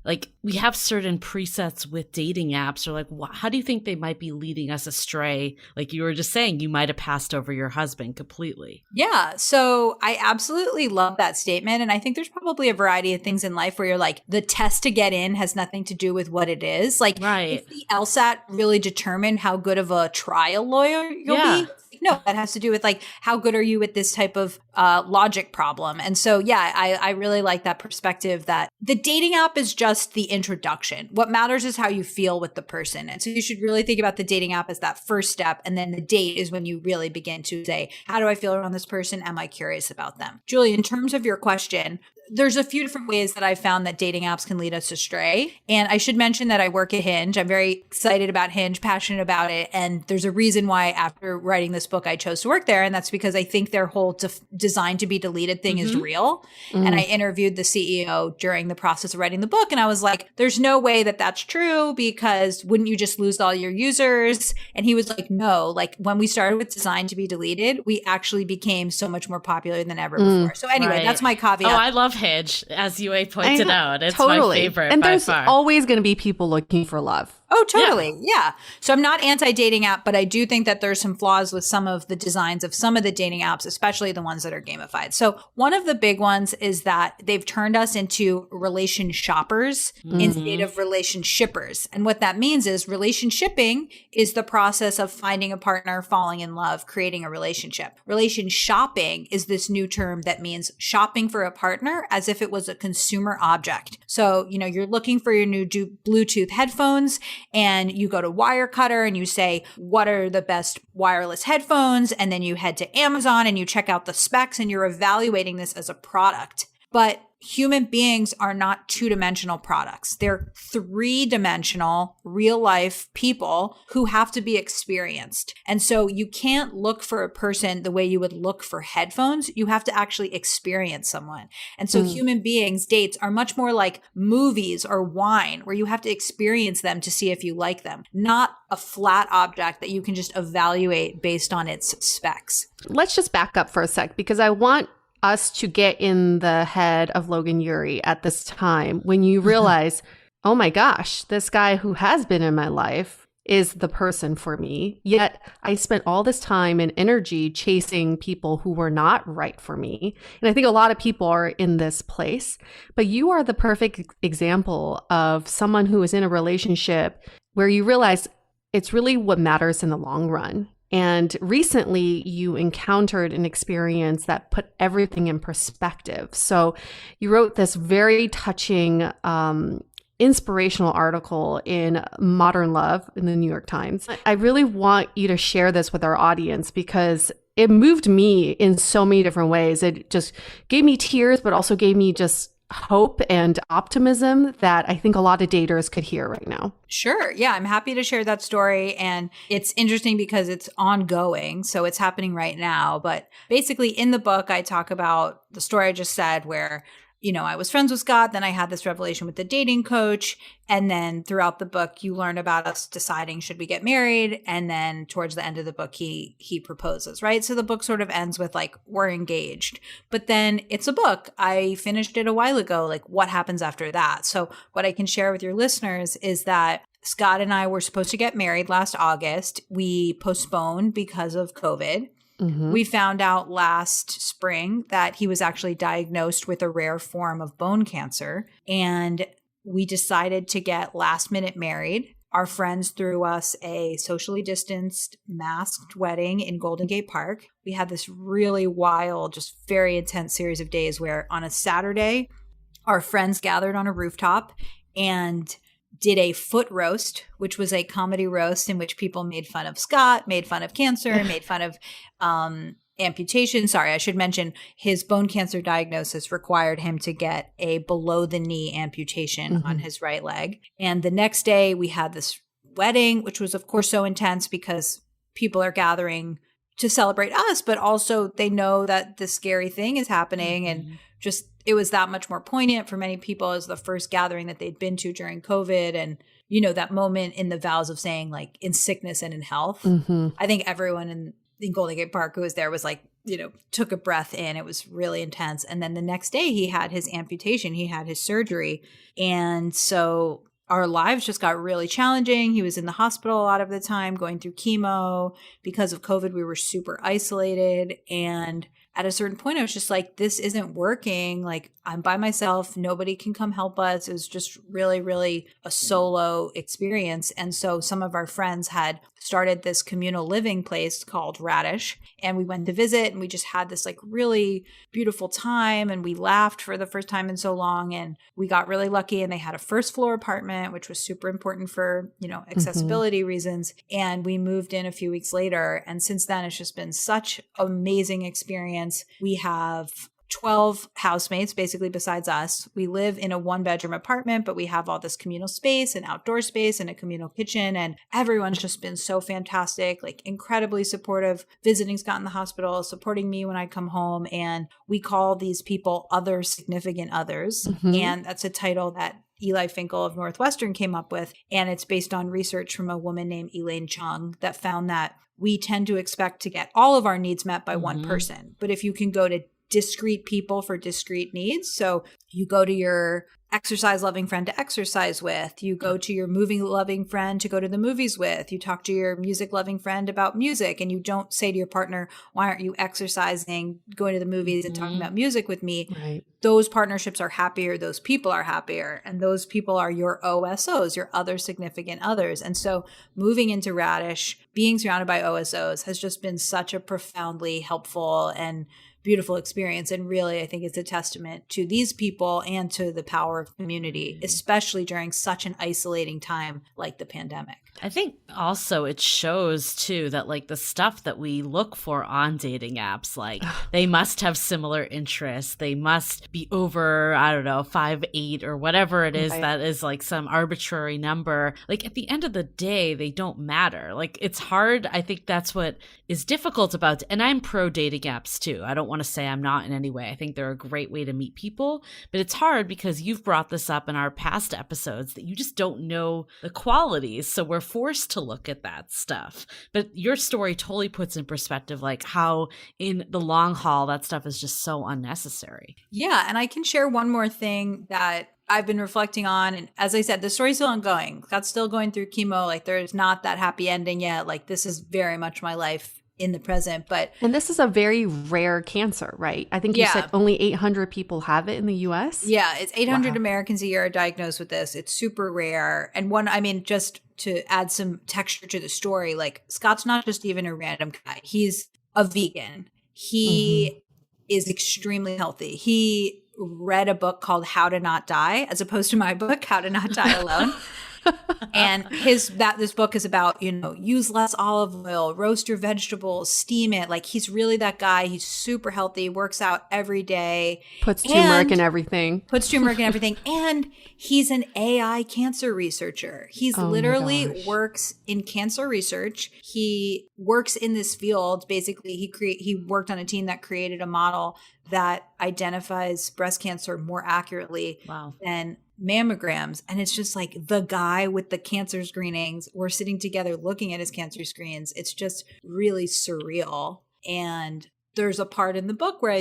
have certain presets with dating apps, or like, how do you think they might be leading us astray? Like you were just saying, you might have passed over your husband completely. Yeah. So I absolutely love that statement. And I think there's probably a variety of things in life where you're like, the test to get in has nothing to do with what it is. Like, if the LSAT really determined how good of a trial lawyer you'll be, No, that has to do with like, how good are you at this type of logic problem? And so, yeah, I really like that perspective that the dating app is just the introduction. What matters is how you feel with the person. And so you should really think about the dating app as that first step. And then the date is when you really begin to say, how do I feel around this person? Am I curious about them? Julie, in terms of your question, there's a few different ways that I've found that dating apps can lead us astray. And I should mention that I work at Hinge. I'm very excited about Hinge, passionate about it. And there's a reason why after writing this book, I chose to work there. And that's because I think their whole design to be deleted thing is real. And I interviewed the CEO during the process of writing the book. And I was like, there's no way that that's true, because wouldn't you just lose all your users? And he was like, no, like when we started with design to be deleted, we actually became so much more popular than ever before. So anyway, that's my caveat. Oh, I love Hinge, as you pointed out. It's my favorite and by there's far. always going to be people looking for love. Oh, totally. Yeah. So I'm not anti-dating app, but I do think that there's some flaws with some of the designs of some of the dating apps, especially the ones that are gamified. So one of the big ones is that they've turned us into relation shoppers instead of relation shippers. And what that means is relation shipping is the process of finding a partner, falling in love, creating a relationship. Relation shopping is this new term that means shopping for a partner as if it was a consumer object. So, you know, you're looking for your new Bluetooth headphones, and you go to Wirecutter and you say, what are the best wireless headphones? And then you head to Amazon and you check out the specs, and you're evaluating this as a product. But human beings are not two-dimensional products. They're three-dimensional, real-life people who have to be experienced. And so you can't look for a person the way you would look for headphones. You have to actually experience someone. And so human beings, dates are much more like movies or wine, where you have to experience them to see if you like them, not a flat object that you can just evaluate based on its specs. Let's just back up for a sec, because I want us to get in the head of Logan Ury at this time when you realize, oh my gosh, this guy who has been in my life is the person for me. Yet I spent all this time and energy chasing people who were not right for me. And I think a lot of people are in this place, but you are the perfect example of someone who is in a relationship where you realize it's really what matters in the long run. And recently you encountered an experience that put everything in perspective. So you wrote this very touching, inspirational article in Modern Love in the New York Times. I really want you to share this with our audience, because it moved me in so many different ways. It just gave me tears, but also gave me just hope and optimism that I think a lot of daters could hear right now. Sure. Yeah, I'm happy to share that story. And it's interesting because it's ongoing. So it's happening right now. But basically in the book, I talk about the story I just said where, you know, I was friends with Scott. Then I had this revelation with the dating coach. And then throughout the book, you learn about us deciding, should we get married? And then towards the end of the book, he proposes, right? So the book sort of ends with like, we're engaged. But then it's a book. I finished it a while ago. Like, what happens after that? So what I can share with your listeners is that Scott and I were supposed to get married last August. We postponed because of COVID. We found out last spring that he was actually diagnosed with a rare form of bone cancer, and we decided to get last minute married. Our friends threw us a socially distanced, masked wedding in Golden Gate Park. We had this really wild, just very intense series of days where on a Saturday, our friends gathered on a rooftop and did a foot roast, which was a comedy roast in which people made fun of Scott, made fun of cancer, made fun of amputation. Sorry, I should mention his bone cancer diagnosis required him to get a below the knee amputation on his right leg. And the next day we had this wedding, which was of course so intense because people are gathering to celebrate us, but also they know that this scary thing is happening. And just, it was that much more poignant for many people as the first gathering that they'd been to during COVID. And, you know, that moment in the vows of saying like in sickness and in health, I think everyone in Golden Gate Park who was there was like, you know, took a breath in. It was really intense. And then the next day he had his amputation, he had his surgery. And so our lives just got really challenging. He was in the hospital a lot of the time going through chemo. Because of COVID, we were super isolated. And at a certain point, I was just like, this isn't working. Like, I'm by myself. Nobody can come help us. It was just really, really a solo experience. And so some of our friends had started this communal living place called Radish. And we went to visit and we just had this like really beautiful time. And we laughed for the first time in so long. And we got really lucky. And they had a first floor apartment, which was super important for, accessibility reasons. And we moved in a few weeks later. And since then, it's just been such amazing experience. We have 12 housemates, basically, besides us. We live in a 1-bedroom apartment, but we have all this communal space and outdoor space and a communal kitchen. And everyone's just been so fantastic, like incredibly supportive, visiting Scott in the hospital, supporting me when I come home. And we call these people other significant others. And that's a title that Eli Finkel of Northwestern came up with. And it's based on research from a woman named Elaine Chung that found that we tend to expect to get all of our needs met by one person. But if you can go to discrete people for discrete needs. So you go to your exercise loving friend to exercise with, you go to your movie loving friend to go to the movies with, you talk to your music loving friend about music, and you don't say to your partner, why aren't you exercising, going to the movies and talking about music with me? Right. Those partnerships are happier. Those people are happier. And those people are your OSOs, your other significant others. And so moving into Radish, being surrounded by OSOs has just been such a profoundly helpful and beautiful experience. And really, I think it's a testament to these people and to the power of community, especially during such an isolating time like the pandemic. I think also it shows too that like the stuff that we look for on dating apps, like they must have similar interests. They must be over, I don't know, 5'8" or whatever it is that is like some arbitrary number. Like at the end of the day, they don't matter. Like it's hard. I think that's what is difficult about, and I'm pro dating apps too. I don't want to say I'm not in any way. I think they're a great way to meet people, but it's hard because you've brought this up in our past episodes that you just don't know the qualities. So we're forced to look at that stuff. But your story totally puts in perspective like how in the long haul that stuff is just so unnecessary. Yeah, and I can share one more thing that I've been reflecting on. And as I said, the story's still ongoing. Scott's still going through chemo. Like there's not that happy ending yet. Like this is very much my life in the present. And this is a very rare cancer, right? I think you said only 800 people have it in the US. Yeah, it's 800 Americans a year are diagnosed with this. It's super rare. And just to add some texture to the story, like Scott's not just even a random guy. He's a vegan. He is extremely healthy. He read a book called How to Not Die, as opposed to my book, How to Not Die Alone. And this book is about, use less olive oil, roast your vegetables, steam it. Like he's really that guy. He's super healthy, works out every day. Puts turmeric in everything. And he's an AI cancer researcher. He's literally works in cancer research. He works in this field. Basically, he worked on a team that created a model that identifies breast cancer more accurately than mammograms. And it's just like the guy with the cancer screenings, we're sitting together looking at his cancer screens. It's just really surreal. And there's a part in the book where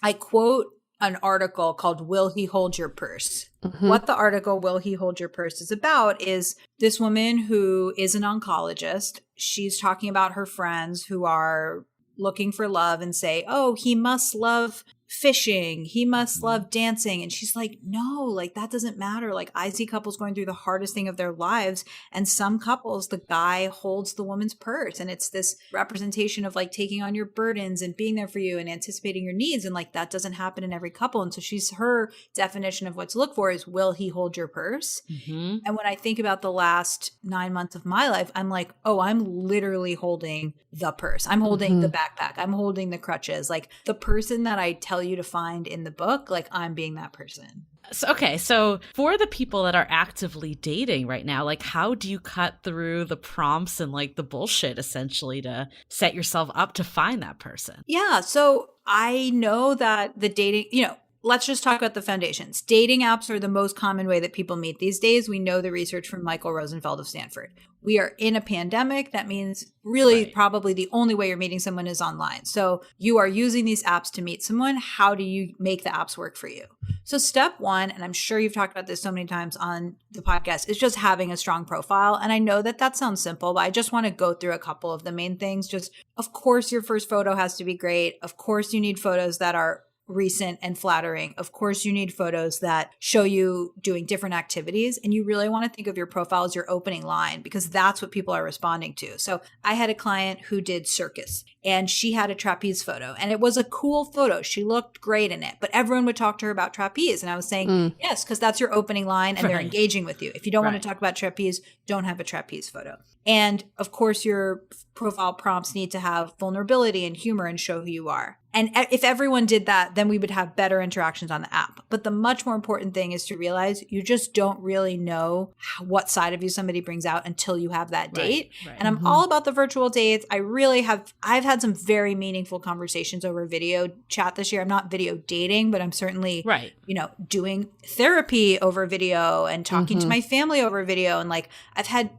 I quote an article called Will He Hold Your Purse? What the article Will He Hold Your Purse is about is this woman who is an oncologist. She's talking about her friends who are looking for love and say, oh, he must love fishing, he must love dancing. And she's like, no, like that doesn't matter. Like I see couples going through the hardest thing of their lives. And some couples, the guy holds the woman's purse. And it's this representation of like taking on your burdens and being there for you and anticipating your needs. And like that doesn't happen in every couple. And so her definition of what to look for is, will he hold your purse? And when I think about the last 9 months of my life, I'm like, oh, I'm literally holding the purse. I'm holding the backpack. I'm holding the crutches. Like the person that I tell you to find in the book, like I'm being that person. So for the people that are actively dating right now, like how do you cut through the prompts and like the bullshit essentially to set yourself up to find that person? Yeah. So I know that the dating, let's just talk about the foundations. Dating apps are the most common way that people meet these days. We know the research from Michael Rosenfeld of Stanford. We are in a pandemic. That means really probably the only way you're meeting someone is online. So you are using these apps to meet someone. How do you make the apps work for you? So step one, and I'm sure you've talked about this so many times on the podcast, is just having a strong profile. And I know that that sounds simple, but I just want to go through a couple of the main things. Just, of course, your first photo has to be great. Of course, you need photos that are recent and flattering. Of course, you need photos that show you doing different activities. And you really want to think of your profile as your opening line, because that's what people are responding to. So I had a client who did circus, and she had a trapeze photo, and it was a cool photo. She looked great in it, but everyone would talk to her about trapeze. And I was saying, yes, because that's your opening line and they're engaging with you. If you don't want to talk about trapeze, don't have a trapeze photo. And of course, your profile prompts need to have vulnerability and humor and show who you are. And if everyone did that, then we would have better interactions on the app. But the much more important thing is to realize you just don't really know what side of you somebody brings out until you have that date. Right. And I'm all about the virtual dates. I've had some very meaningful conversations over video chat this year. I'm not video dating, but I'm certainly, doing therapy over video and talking to my family over video. And like I've had,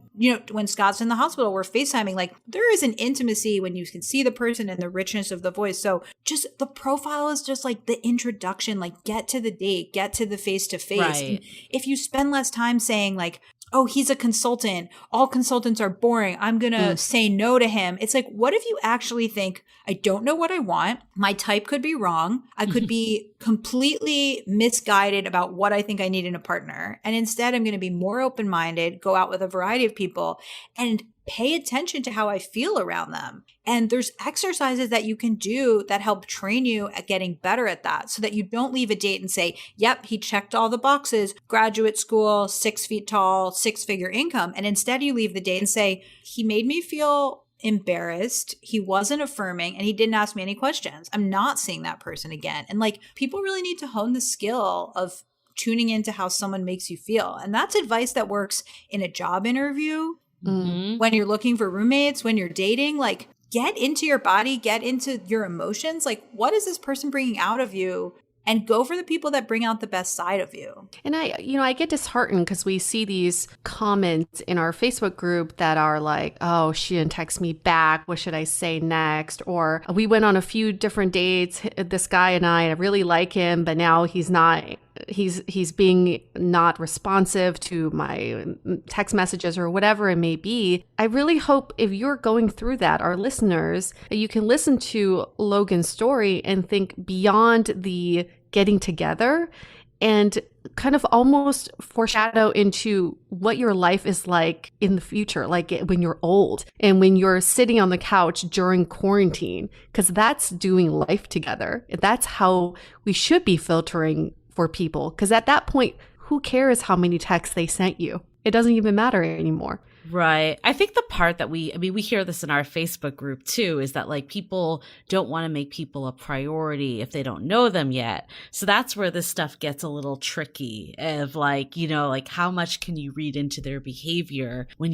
when Scott's in the hospital, we're FaceTiming, like there is an intimacy when you can see the person and the richness of the voice. So just the profile is just like the introduction, like get to the date, get to the face-to-face. Right. If you spend less time saying like, oh, he's a consultant, all consultants are boring, I'm going to say no to him. It's like, what if you actually think, I don't know what I want. My type could be wrong. I could be completely misguided about what I think I need in a partner. And instead, I'm going to be more open-minded, go out with a variety of people, and pay attention to how I feel around them. And there's exercises that you can do that help train you at getting better at that, so that you don't leave a date and say, yep, he checked all the boxes, graduate school, 6 feet tall, 6-figure income. And instead you leave the date and say, he made me feel embarrassed. He wasn't affirming and he didn't ask me any questions. I'm not seeing that person again. And like people really need to hone the skill of tuning into how someone makes you feel. And that's advice that works in a job interview. When you're looking for roommates, when you're dating, like get into your body, get into your emotions. Like what is this person bringing out of you? And go for the people that bring out the best side of you. And I get disheartened because we see these comments in our Facebook group that are like, oh, she didn't text me back. What should I say next? Or we went on a few different dates. This guy and I really like him, but now he's not. He's being not responsive to my text messages or whatever it may be. I really hope if you're going through that, our listeners, that you can listen to Logan's story and think beyond the getting together and kind of almost foreshadow into what your life is like in the future, like when you're old and when you're sitting on the couch during quarantine, because that's doing life together. That's how we should be filtering for people, because at that point, who cares how many texts they sent you? It doesn't even matter anymore. Right. I think the part that we hear this in our Facebook group too, is that like people don't want to make people a priority if they don't know them yet. So that's where this stuff gets a little tricky of like, like how much can you read into their behavior when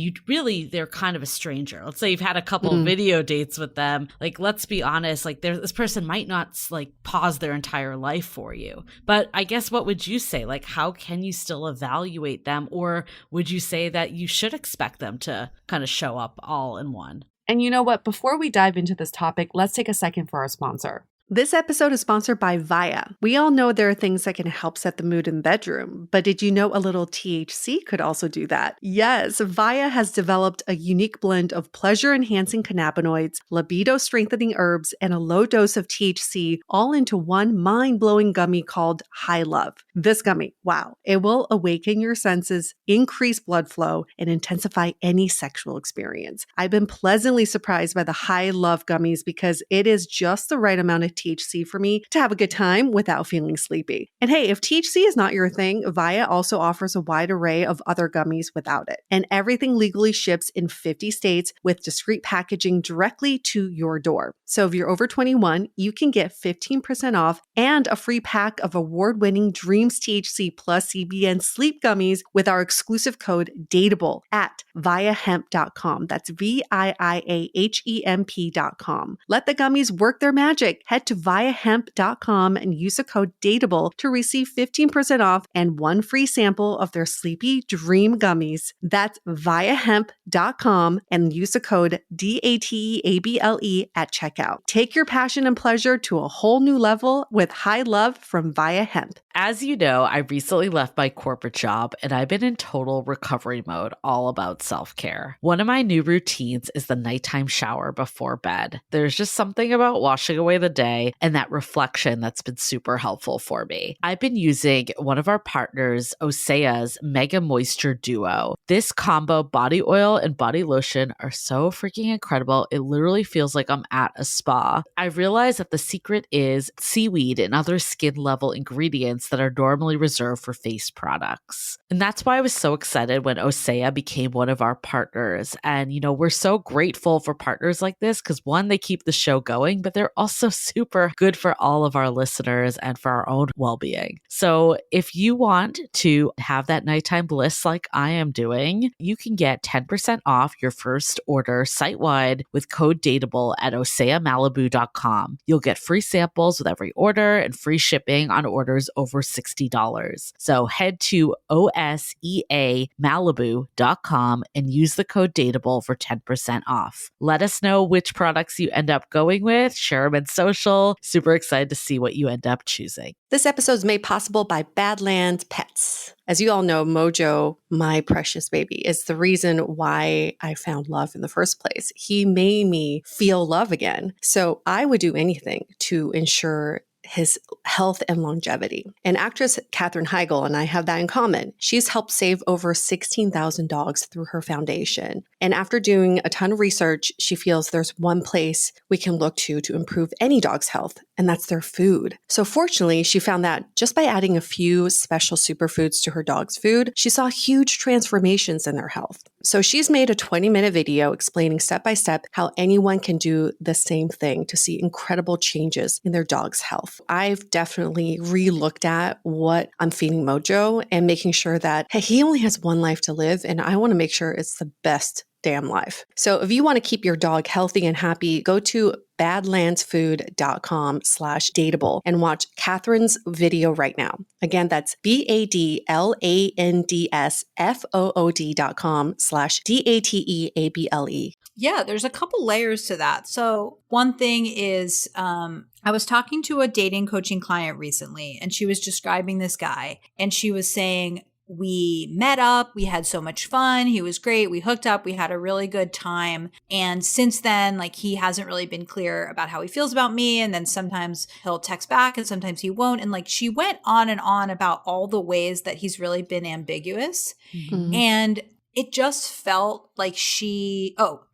they're kind of a stranger. Let's say you've had a couple video dates with them. Like, let's be honest, like this person might not like pause their entire life for you. But I guess what would you say? Like, how can you still evaluate them? Or would you say that you should expect them to kind of show up all in one? And you know what? Before we dive into this topic, let's take a second for our sponsor. This episode is sponsored by Viia. We all know there are things that can help set the mood in the bedroom, but did you know a little THC could also do that? Yes, Viia has developed a unique blend of pleasure-enhancing cannabinoids, libido-strengthening herbs, and a low dose of THC all into one mind-blowing gummy called High Love. This gummy, wow, it will awaken your senses, increase blood flow, and intensify any sexual experience. I've been pleasantly surprised by the High Love gummies because it is just the right amount of THC for me to have a good time without feeling sleepy. And hey, if THC is not your thing, Viia also offers a wide array of other gummies without it. And everything legally ships in 50 states with discreet packaging directly to your door. So if you're over 21, you can get 15% off and a free pack of award-winning Dream Dreams THC plus CBN sleep gummies with our exclusive code DATEABLE at viahemp.com. That's VIIAHEMP.com. Let the gummies work their magic. Head to viahemp.com and use the code DATEABLE to receive 15% off and one free sample of their Sleepy Dream gummies. That's viahemp.com and use the code DATEABLE at checkout. Take your passion and pleasure to a whole new level with high love from Via Hemp. As you know, I recently left my corporate job and I've been in total recovery mode, all about self-care. One of my new routines is the nighttime shower before bed. There's just something about washing away the day and that reflection that's been super helpful for me. I've been using one of our partners, Osea's Mega Moisture Duo. This combo body oil and body lotion are so freaking incredible. It literally feels like I'm at a spa. I realized that the secret is seaweed and other skin level ingredients that are normally reserved for face products. And that's why I was so excited when Osea became one of our partners. And, we're so grateful for partners like this because one, they keep the show going, but they're also super good for all of our listeners and for our own well-being. So if you want to have that nighttime bliss like I am doing, you can get 10% off your first order site-wide with code DATEABLE at oseamalibu.com. You'll get free samples with every order and free shipping on orders over $60. So head to oseamalibu.com and use the code DATEABLE for 10% off. Let us know which products you end up going with. Share them in social. Super excited to see what you end up choosing. This episode is made possible by Badlands Pets. As you all know, Mojo, my precious baby, is the reason why I found love in the first place. He made me feel love again. So I would do anything to ensure his health and longevity. And actress Katherine Heigl and I have that in common. She's helped save over 16,000 dogs through her foundation. And after doing a ton of research, she feels there's one place we can look to improve any dog's health, and that's their food. So fortunately, she found that just by adding a few special superfoods to her dog's food, she saw huge transformations in their health. So she's made a 20-minute video explaining step by step how anyone can do the same thing to see incredible changes in their dog's health. I've definitely re-looked at what I'm feeding Mojo and making sure that, hey, he only has one life to live, and I want to make sure it's the best damn life. So if you want to keep your dog healthy and happy, go to badlandsfood.com/dateable and watch Catherine's video right now. Again, that's badlandsfood.com/dateable. Yeah, there's a couple layers to that. So one thing is, I was talking to a dating coaching client recently, and she was describing this guy, and she was saying, we met up, we had so much fun, he was great, we hooked up, we had a really good time. And since then, he hasn't really been clear about how he feels about me. And then sometimes he'll text back and sometimes he won't. And she went on and on about all the ways that he's really been ambiguous. Mm-hmm. And it just felt like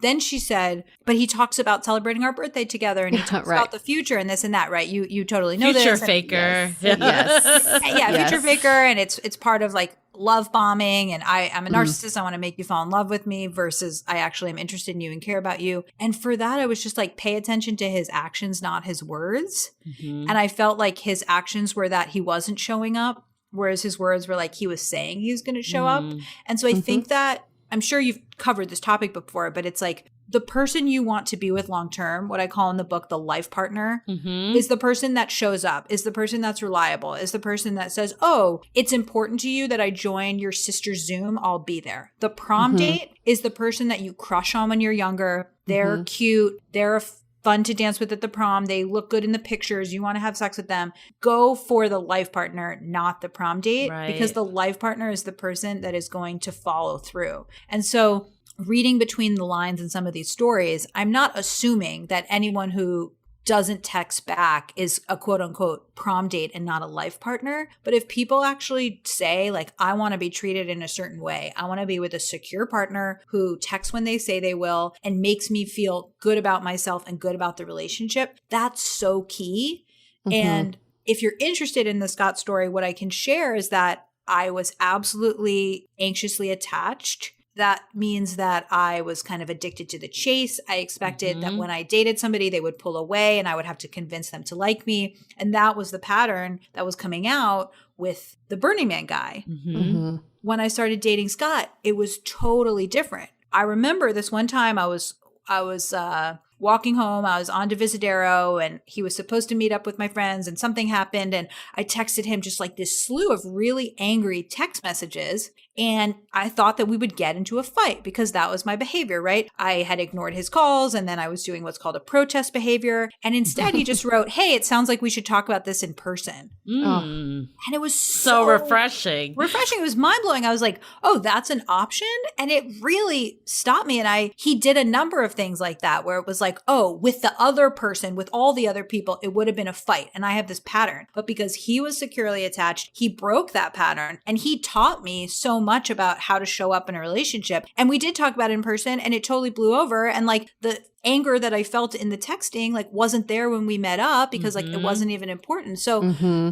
then she said, but he talks about celebrating our birthday together and he talks right. about the future and this and that, right? You totally know future this. Faker. Yes. Yes. Future faker. And it's part of love bombing. And I'm a narcissist. I want to make you fall in love with me versus I actually am interested in you and care about you. And for that, I was just pay attention to his actions, not his words. Mm-hmm. And I felt like his actions were that he wasn't showing up. Whereas his words were he was saying he was going to show up. And so I think that, I'm sure you've covered this topic before, but it's the person you want to be with long-term, what I call in the book, the life partner, is the person that shows up, is the person that's reliable, is the person that says, oh, it's important to you that I join your sister's Zoom, I'll be there. The prom date is the person that you crush on when you're younger. They're cute. They're fun to dance with at the prom. They look good in the pictures. You want to have sex with them. Go for the life partner, not the prom date, because the life partner is the person that is going to follow through. And so reading between the lines in some of these stories, I'm not assuming that anyone who doesn't text back is a quote unquote prom date and not a life partner. But if people actually say I want to be treated in a certain way, I want to be with a secure partner who texts when they say they will and makes me feel good about myself and good about the relationship, that's so key. And if you're interested in the Scott story, what I can share is that I was absolutely anxiously attached. that means that I was kind of addicted to the chase. I expected that when I dated somebody, they would pull away and I would have to convince them to like me. And that was the pattern that was coming out with the Burning Man guy. When I started dating Scott, it was totally different. I remember this one time I was walking home. I was on Divisadero and he was supposed to meet up with my friends and something happened. And I texted him just like this slew of really angry text messages. And I thought that we would get into a fight because that was my behavior, right? I had ignored his calls and then I was doing what's called a protest behavior. And instead he just wrote, hey, it sounds like we should talk about this in person. And it was so refreshing. Refreshing. It was mind blowing. I was like, oh, that's an option. And it really stopped me. And he did a number of things like that where it was like, oh, with the other person, with all the other people, it would have been a fight. And I have this pattern. But because he was securely attached, he broke that pattern and he taught me so much about how to show up in a relationship. And we did talk about it in person and it totally blew over. And like the anger that I felt in the texting, like wasn't there when we met up because like it wasn't even important. So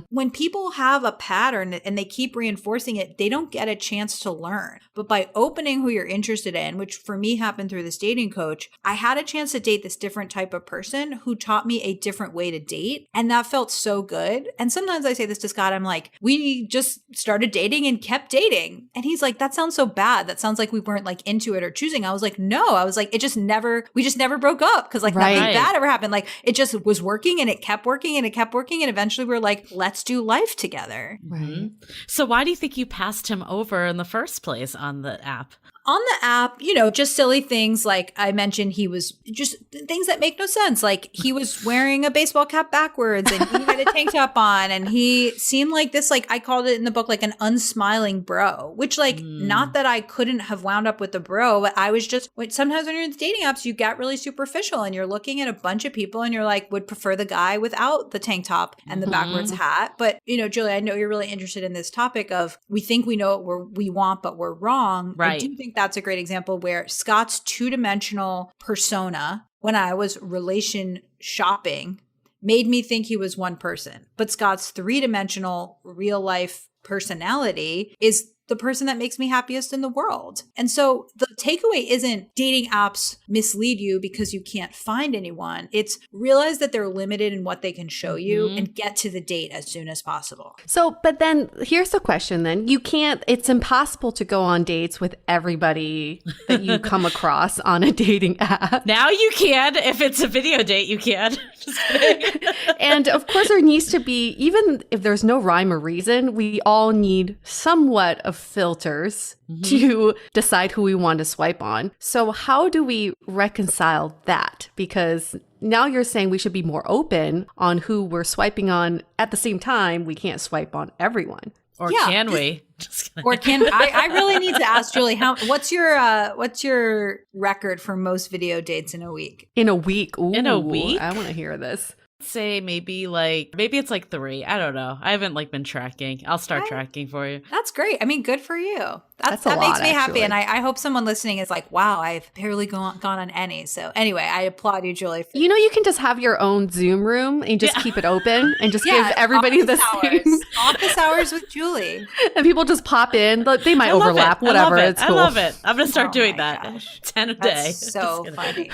when people have a pattern and they keep reinforcing it, they don't get a chance to learn. But by opening who you're interested in, which for me happened through this dating coach, I had a chance to date this different type of person who taught me a different way to date. And that felt so good. And sometimes I say this to Scott, I'm like, we just started dating and kept dating. And he's like, that sounds so bad. That sounds like we weren't like into it or choosing. I was like, no, I was like, we just never broke up because like nothing bad ever happened. Like it just was working and it kept working and it kept working. And eventually we're like, let's do life together. Right. So why do you think you passed him over in the first place on the app? On the app, you know, just silly things like I mentioned, he was just things that make no sense. Like he was wearing a baseball cap backwards and he had a tank top on and he seemed like this, like I called it in the book, like an unsmiling bro, which like not that I couldn't have wound up with a bro, but I was just, sometimes when you're in the dating apps, you get really superficial and you're looking at a bunch of people and you're like, would prefer the guy without the tank top and the backwards hat. But, you know, Julie, I know you're really interested in this topic of we think we know what we want, but we're wrong. Right. I do think that's a great example where Scott's two-dimensional persona, when I was relation shopping, made me think he was one person. But Scott's three-dimensional real-life personality is the person that makes me happiest in the world. And so the takeaway isn't dating apps mislead you because you can't find anyone. It's realize that they're limited in what they can show you and get to the date as soon as possible. So, but then here's the question then. It's impossible to go on dates with everybody that you come across on a dating app. Now you can. If it's a video date, you can. Just kidding. And of course there needs to be, even if there's no rhyme or reason, we all need somewhat of filters to decide who we want to swipe on. So how do we reconcile that? Because now you're saying we should be more open on who we're swiping on. At the same time, we can't swipe on everyone. Or can we? Just kidding. Or can I really need to ask Julie, what's your record for most video dates in a week? In a week? Ooh, in a week? I want to hear this. Say maybe it's like 3. I don't know. I haven't been tracking. I'll start tracking for you. That's great. I mean, good for you. That makes me happy. And I hope someone listening is like, wow, I've barely gone on any. So anyway, I applaud you, Julie. You know, you can just have your own Zoom room and just keep it open and just give everybody the same. Office hours with Julie. And people just pop in. They might overlap, whatever. It's cool. I love it. I'm going to start doing that. Gosh. 10 a day. That's so funny.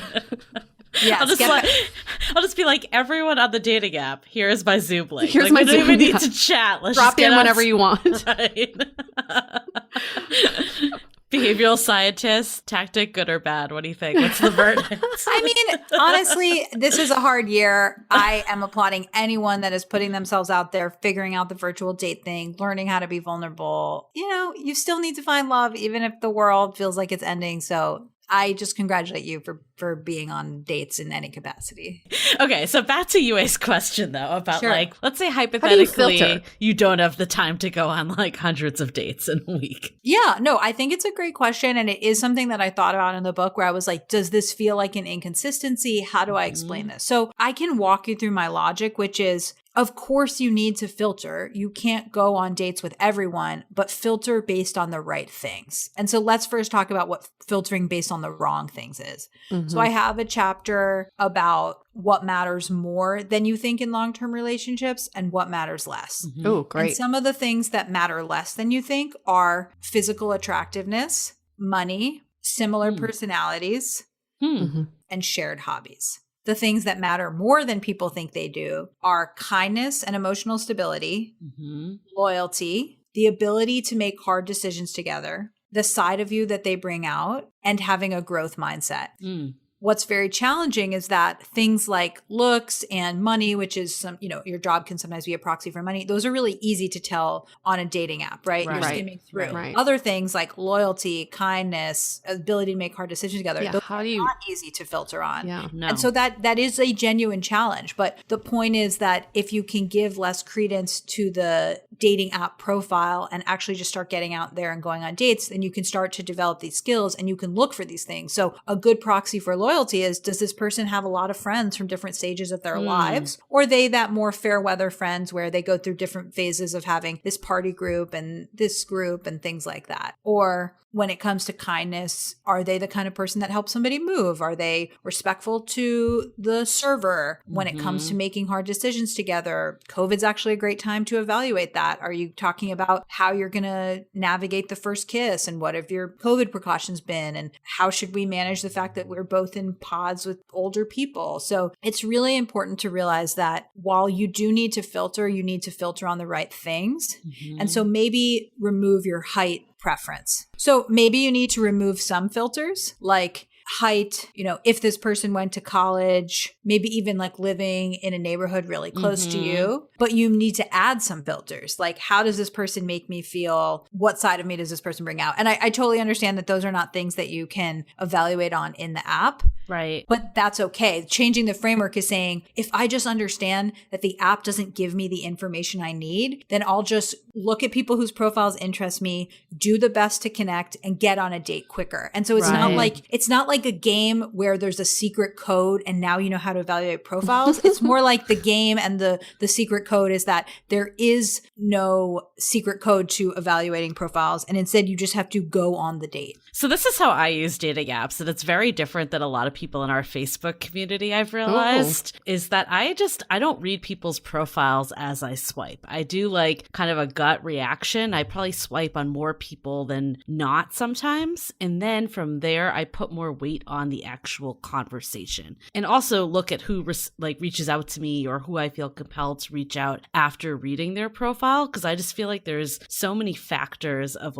Yes, I'll just be like, everyone on the dating app, here is my Zoom link. Here's my we don't Zoom even need link. to chat. Let's drop just in whenever you want. Right. Behavioral scientist, tactic, good or bad? What do you think? What's the verdict? I mean, honestly, this is a hard year. I am applauding anyone that is putting themselves out there, figuring out the virtual date thing, learning how to be vulnerable. You know, you still need to find love, even if the world feels like it's ending. So I just congratulate you for being on dates in any capacity. Okay, so back to Yue's question though about let's say How do you hypothetically filter? you don't have the time to go on hundreds of dates in a week. Yeah, no, I think it's a great question. And it is something that I thought about in the book where I was like, does this feel like an inconsistency? How do I explain this? So I can walk you through my logic, which is, of course, you need to filter. You can't go on dates with everyone, but filter based on the right things. And so let's first talk about what filtering based on the wrong things is. So I have a chapter about what matters more than you think in long-term relationships and what matters less. Oh, great. And some of the things that matter less than you think are physical attractiveness, money, similar personalities, and shared hobbies. The things that matter more than people think they do are kindness and emotional stability, loyalty, the ability to make hard decisions together, the side of you that they bring out, and having a growth mindset. What's very challenging is that things like looks and money, which is some, your job can sometimes be a proxy for money. Those are really easy to tell on a dating app, right? You're skimming through. Right. Other things like loyalty, kindness, ability to make hard decisions together. Yeah, those how are do you- not easy to filter on. Yeah. No. And so that is a genuine challenge. But the point is that if you can give less credence to the dating app profile and actually just start getting out there and going on dates, then you can start to develop these skills and you can look for these things. So a good proxy for loyalty is, does this person have a lot of friends from different stages of their lives? Or are they that more fair weather friends where they go through different phases of having this party group and this group and things like that? Or when it comes to kindness, are they the kind of person that helps somebody move? Are they respectful to the server when it comes to making hard decisions together? COVID's actually a great time to evaluate that. Are you talking about how you're going to navigate the first kiss and what have your COVID precautions been? And how should we manage the fact that we're both in pods with older people? So it's really important to realize that while you do need to filter, you need to filter on the right things. And so maybe remove your height preference. So maybe you need to remove some filters like height, if this person went to college, maybe even like living in a neighborhood really close to you, but you need to add some filters. Like, how does this person make me feel? What side of me does this person bring out? And I totally understand that those are not things that you can evaluate on in the app. Right. But that's okay. Changing the framework is saying, if I just understand that the app doesn't give me the information I need, then I'll just look at people whose profiles interest me, do the best to connect, and get on a date quicker. And so it's not like a game where there's a secret code and now you know how to evaluate profiles. It's more like the game and the secret code is that there is no secret code to evaluating profiles. And instead you just have to go on the date. So this is how I use dating apps, and it's very different than a lot of people in our Facebook community, I've realized, is that I don't read people's profiles as I swipe. I do like kind of a gut reaction. I probably swipe on more people than not sometimes. And then from there, I put more weight on the actual conversation. And also look at who reaches out to me or who I feel compelled to reach out after reading their profile. Because I just feel like there's so many factors of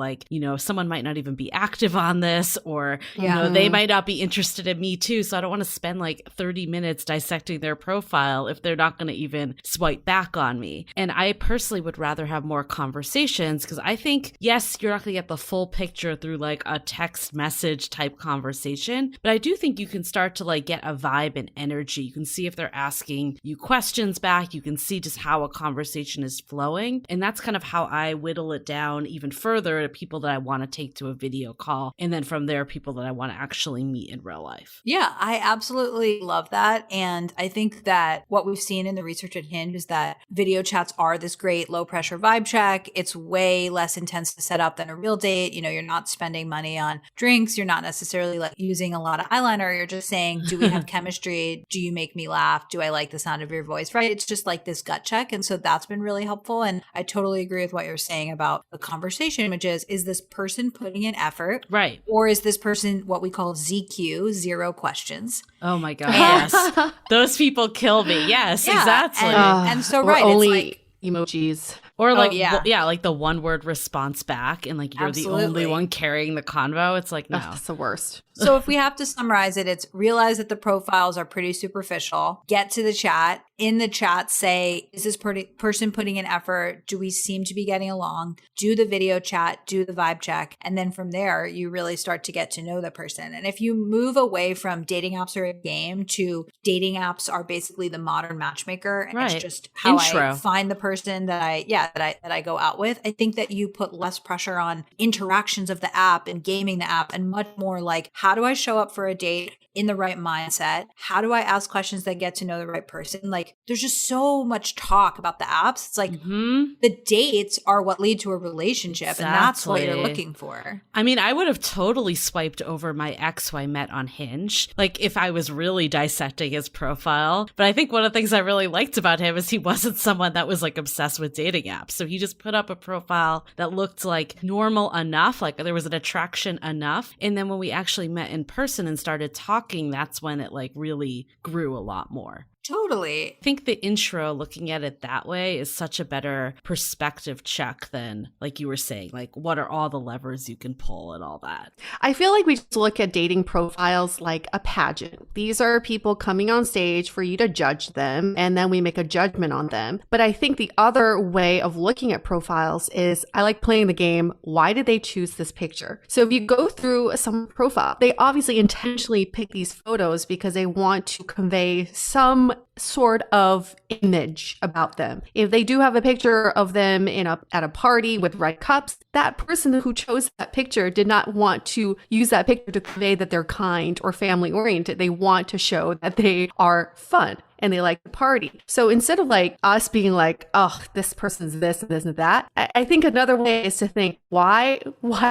someone might not even be active on this, or they might not be interested in me too, so I don't want to spend like 30 minutes dissecting their profile if they're not going to even swipe back on me. And I personally would rather have more conversations, because I think, yes, you're not going to get the full picture through like a text message type conversation, but I do think you can start to like get a vibe and energy. You can see if they're asking you questions back. You can see just how a conversation is flowing, and that's kind of how I whittle it down even further to people that I want to take to a video call, and then from there, people that I want to actually meet in real life. Yeah, I absolutely love that. And I think that what we've seen in the research at Hinge is that video chats are this great low pressure vibe check. It's way less intense to set up than a real date. You're not spending money on drinks. You're not necessarily like using a lot of eyeliner. You're just saying, do we have chemistry? Do you make me laugh? Do I like the sound of your voice? Right? It's just like this gut check. And so that's been really helpful. And I totally agree with what you're saying about the conversation, which is this person putting in effort? Right. Or is this person what we call ZQ, zero questions? Oh my God. Yes. Those people kill me. Yes, Yeah, exactly. And so, or right, only it's like emojis. Or like, yeah. like the one word response back, and like you're Absolutely. the only one carrying the convo. It's like, no. That's the worst. So if we have to summarize it, it's realize that the profiles are pretty superficial. Get to the chat. In the chat, say, is this person putting in effort? Do we seem to be getting along? Do the video chat, do the vibe check. And then from there, you really start to get to know the person. And if you move away from dating apps are a game to dating apps are basically the modern matchmaker, and Right. it's just how Intro. I find the person that I go out with, I think that you put less pressure on interactions of the app and gaming the app, and much more like, how do I show up for a date in the right mindset? How do I ask questions that get to know the right person? Like, there's just so much talk about the apps. It's like the dates are what lead to a relationship, and that's what you're Exactly. looking for. I mean, I would have totally swiped over my ex who I met on Hinge, like if I was really dissecting his profile. But I think one of the things I really liked about him is he wasn't someone that was like obsessed with dating apps. So he just put up a profile that looked like normal enough, like there was an attraction enough. And then when we actually met in person and started talking, that's when it like really grew a lot more. Totally. I think the intro, looking at it that way, is such a better perspective check than, like you were saying, like what are all the levers you can pull and all that. I feel like we just look at dating profiles like a pageant. These are people coming on stage for you to judge them, and then we make a judgment on them. But I think the other way of looking at profiles is I like playing the game, why did they choose this picture? So if you go through someone's profile, they obviously intentionally pick these photos because they want to convey some sort of image about them. If they do have a picture of them at a party with red cups, that person who chose that picture did not want to use that picture to convey that they're kind or family oriented. They want to show that they are fun and they like to party. So instead of like us being like, oh, this person's this and this and that, I think another way is to think, why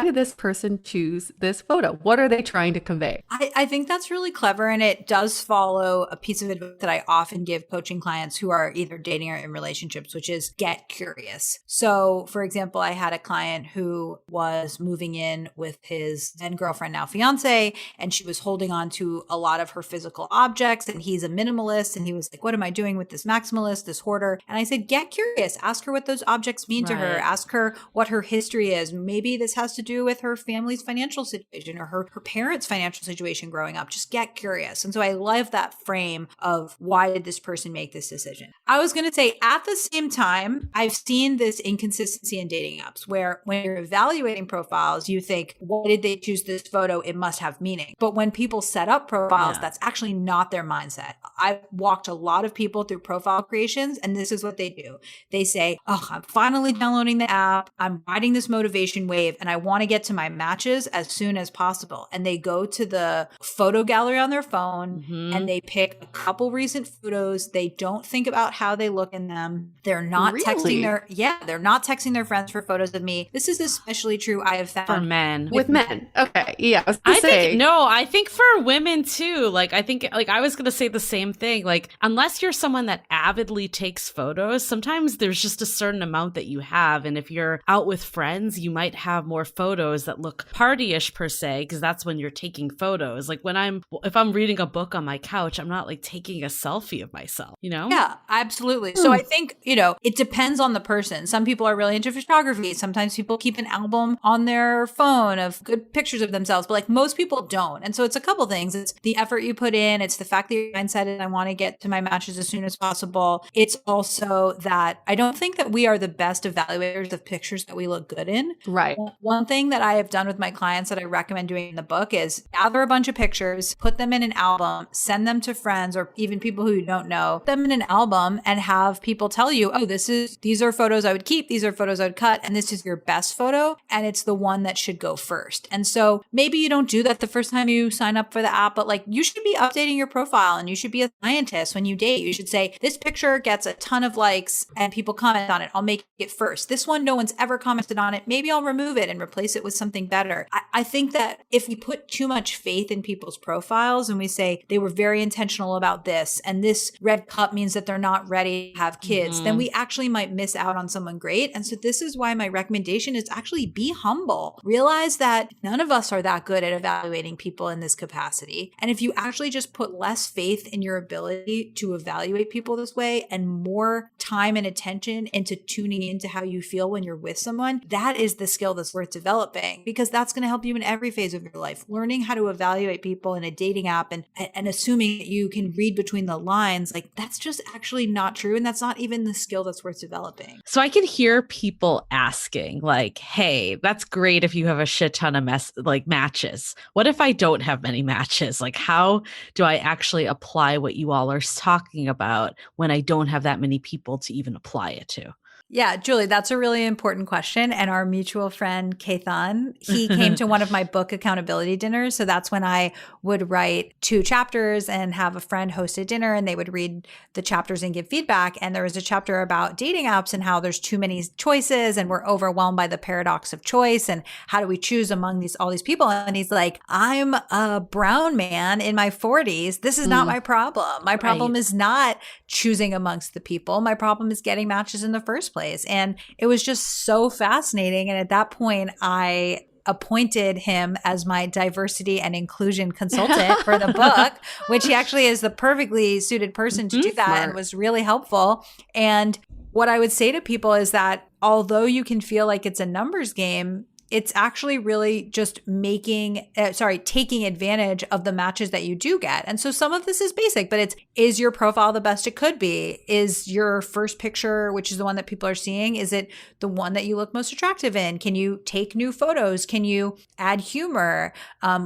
did this person choose this photo? What are they trying to convey? I think that's really clever. And it does follow a piece of advice that I often give coaching clients who are either dating or in relationships, which is get curious. So for example, I had a client who was moving in with his then girlfriend, now fiance, and she was holding on to a lot of her physical objects, and he's a minimalist, and he was like, what am I doing with this maximalist, this hoarder? And I said, get curious. Ask her what those objects mean to her. Ask her what her history is. Maybe this has to do with her family's financial situation or her parents' financial situation growing up. Just get curious. And so I love that frame of why did this person make this decision? I was going to say at the same time, I've seen this inconsistency in dating apps where when you're evaluating profiles, you think, why did they choose this photo? It must have meaning. But when people set up profiles, that's actually not their mindset. I've walked a lot of people through profile creations, and this is what they do. They say, oh, I'm finally downloading the app. I'm riding this motivation wave, and I want to get to my matches as soon as possible. And they go to the photo gallery on their phone and they pick a couple recent photos. They don't think about how they look in them. They're not texting they're not texting their friends for photos of me. This is especially true, I have found. For men. With men. Okay. Yeah. I think for women too. Like, I think, like, I was going to say the same thing. Like, unless you're someone that avidly takes photos, sometimes there's just a certain amount that you have. And if you're out with friends, you might have more photos that look partyish per se, because that's when you're taking photos. Like if I'm reading a book on my couch, I'm not like taking a selfie of myself, you know? Yeah, absolutely. So I think, it depends on the person. Some people are really into photography. Sometimes people keep an album on their phone of good pictures of themselves, but like most people don't. And so it's a couple things. It's the effort you put in. It's the fact that your mindset is, I want to get to my matches as soon as possible. It's also that I don't think that we are the best evaluators of pictures that we look good in. Right. One thing that I have done with my clients that I recommend doing in the book is gather a bunch of pictures, put them in an album, send them to friends or even people who you don't know, put them in an album and have people tell you, oh, these are photos I would keep, these are photos I would cut, and this is your best photo, and it's the one that should go first. And so maybe you don't do that the first time you sign up for the app, but like you should be updating your profile and you should be a scientist when you date. You should say, this picture gets a ton of likes and people comment on it. I'll make it first. This one, no one's ever commented on it. Maybe I'll remove it and replace it with something better. I think that if we put too much faith in people's profiles and we say they were very intentional about this, and this red cup means that they're not ready to have kids, then we actually might miss out on someone great. And so this is why my recommendation is actually be humble. Realize that none of us are that good at evaluating people in this capacity. And if you actually just put less faith in your ability to evaluate people this way and more time and attention into tuning into how you feel when you're with someone, that is the skill that's worth developing, because that's going to help you in every phase of your life. Learning how to evaluate people in a dating app and assuming that you can read between the lines, like that's just actually not true. And that's not even the skill that's worth developing. So I can hear people asking like, hey, that's great if you have a shit ton of matches. What if I don't have many matches? Like, how do I actually apply what you all are talking about when I don't have that many people to even apply it to? Yeah, Julie, that's a really important question. And our mutual friend, Keithan, he came to one of my book accountability dinners. So that's when I would write 2 chapters and have a friend host a dinner, and they would read the chapters and give feedback. And there was a chapter about dating apps and how there's too many choices and we're overwhelmed by the paradox of choice. And how do we choose among all these people? And he's like, I'm a brown man in my 40s. This is not my problem. My problem is not choosing amongst the people. My problem is getting matches in the first first place. And it was just so fascinating. And at that point, I appointed him as my diversity and inclusion consultant for the book, which he actually is the perfectly suited person to do that. Smart. And was really helpful. And what I would say to people is that although you can feel like it's a numbers game, it's actually really just taking advantage of the matches that you do get. And so some of this is basic, but is your profile the best it could be? Is your first picture, which is the one that people are seeing, is it the one that you look most attractive in? Can you take new photos? Can you add humor?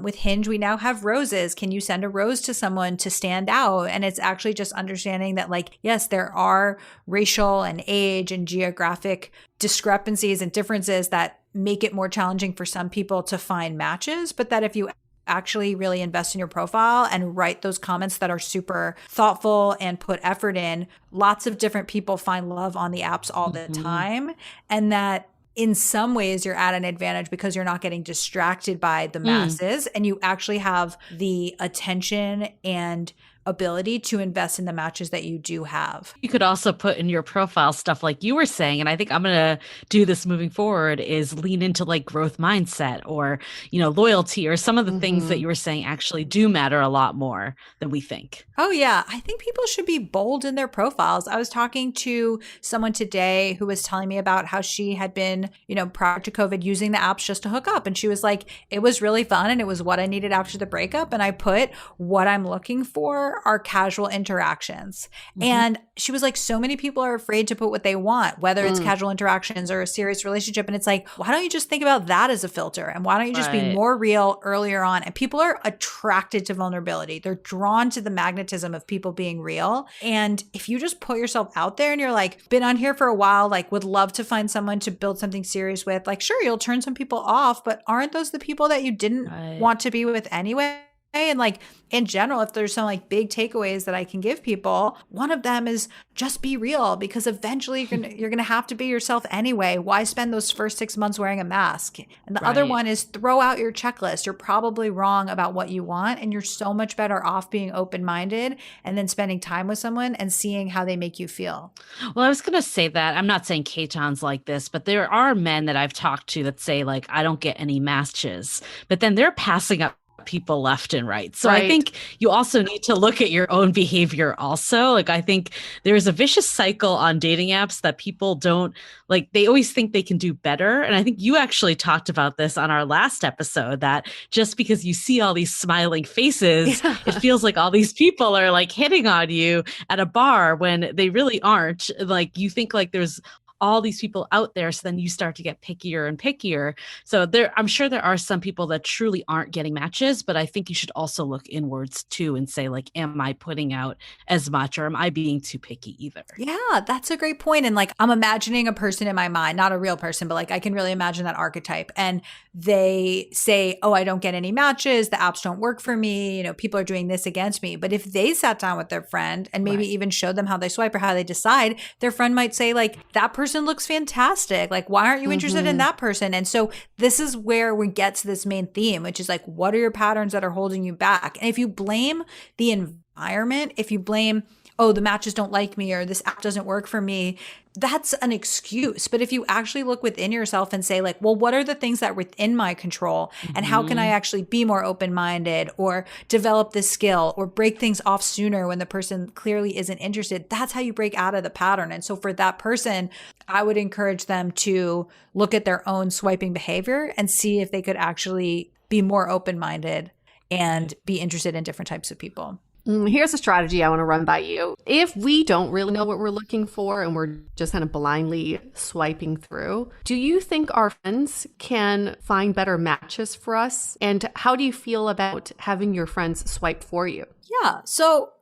With Hinge, we now have roses. Can you send a rose to someone to stand out? And it's actually just understanding that, like, yes, there are racial and age and geographic discrepancies and differences that make it more challenging for some people to find matches, but that if you actually really invest in your profile and write those comments that are super thoughtful and put effort in, lots of different people find love on the apps all the time. And that in some ways you're at an advantage because you're not getting distracted by the masses and you actually have the attention and ability to invest in the matches that you do have. You could also put in your profile stuff like you were saying, and I think I'm going to do this moving forward, is lean into like growth mindset or, loyalty or some of the things that you were saying actually do matter a lot more than we think. Oh, yeah. I think people should be bold in their profiles. I was talking to someone today who was telling me about how she had been, prior to COVID, using the apps just to hook up. And she was like, it was really fun and it was what I needed after the breakup. And I put what I'm looking for are casual interactions. And she was like, so many people are afraid to put what they want, whether it's casual interactions or a serious relationship. And it's like, why don't you just think about that as a filter? And why don't you just be more real earlier on? And people are attracted to vulnerability. They're drawn to the magnetism of people being real. And if you just put yourself out there and you're like, been on here for a while, like would love to find someone to build something serious with, like, sure, you'll turn some people off, but aren't those the people that you didn't want to be with anyway? And like in general, if there's some like big takeaways that I can give people, one of them is just be real, because eventually you're gonna have to be yourself anyway. Why spend those first 6 months wearing a mask? And the other one is throw out your checklist. You're probably wrong about what you want, and you're so much better off being open-minded and then spending time with someone and seeing how they make you feel. Well, I was gonna say that I'm not saying Katon's like this, but there are men that I've talked to that say like, I don't get any matches, but then they're passing up people left and right. So I think you also need to look at your own behavior also. Like, I think there's a vicious cycle on dating apps that people don't like. They always think they can do better. And I think you actually talked about this on our last episode, that just because you see all these smiling faces, it feels like all these people are like hitting on you at a bar when they really aren't. Like, you think like there's all these people out there. So then you start to get pickier and pickier. So I'm sure there are some people that truly aren't getting matches, but I think you should also look inwards too and say like, am I putting out as much, or am I being too picky either? Yeah, that's a great point. And like, I'm imagining a person in my mind, not a real person, but like I can really imagine that archetype. And they say, oh, I don't get any matches. The apps don't work for me. People are doing this against me. But if they sat down with their friend and maybe even showed them how they swipe or how they decide, their friend might say like, that person looks fantastic. Like, why aren't you interested in that person? And so this is where we get to this main theme, which is like, what are your patterns that are holding you back? And if you blame the environment, if you blame, oh, the matches don't like me or this app doesn't work for me, that's an excuse. But if you actually look within yourself and say like, well, what are the things that are within my control and how can I actually be more open-minded or develop this skill or break things off sooner when the person clearly isn't interested? That's how you break out of the pattern. And so for that person, I would encourage them to look at their own swiping behavior and see if they could actually be more open-minded and be interested in different types of people. Here's a strategy I want to run by you. If we don't really know what we're looking for and we're just kind of blindly swiping through, do you think our friends can find better matches for us? And how do you feel about having your friends swipe for you? Yeah. So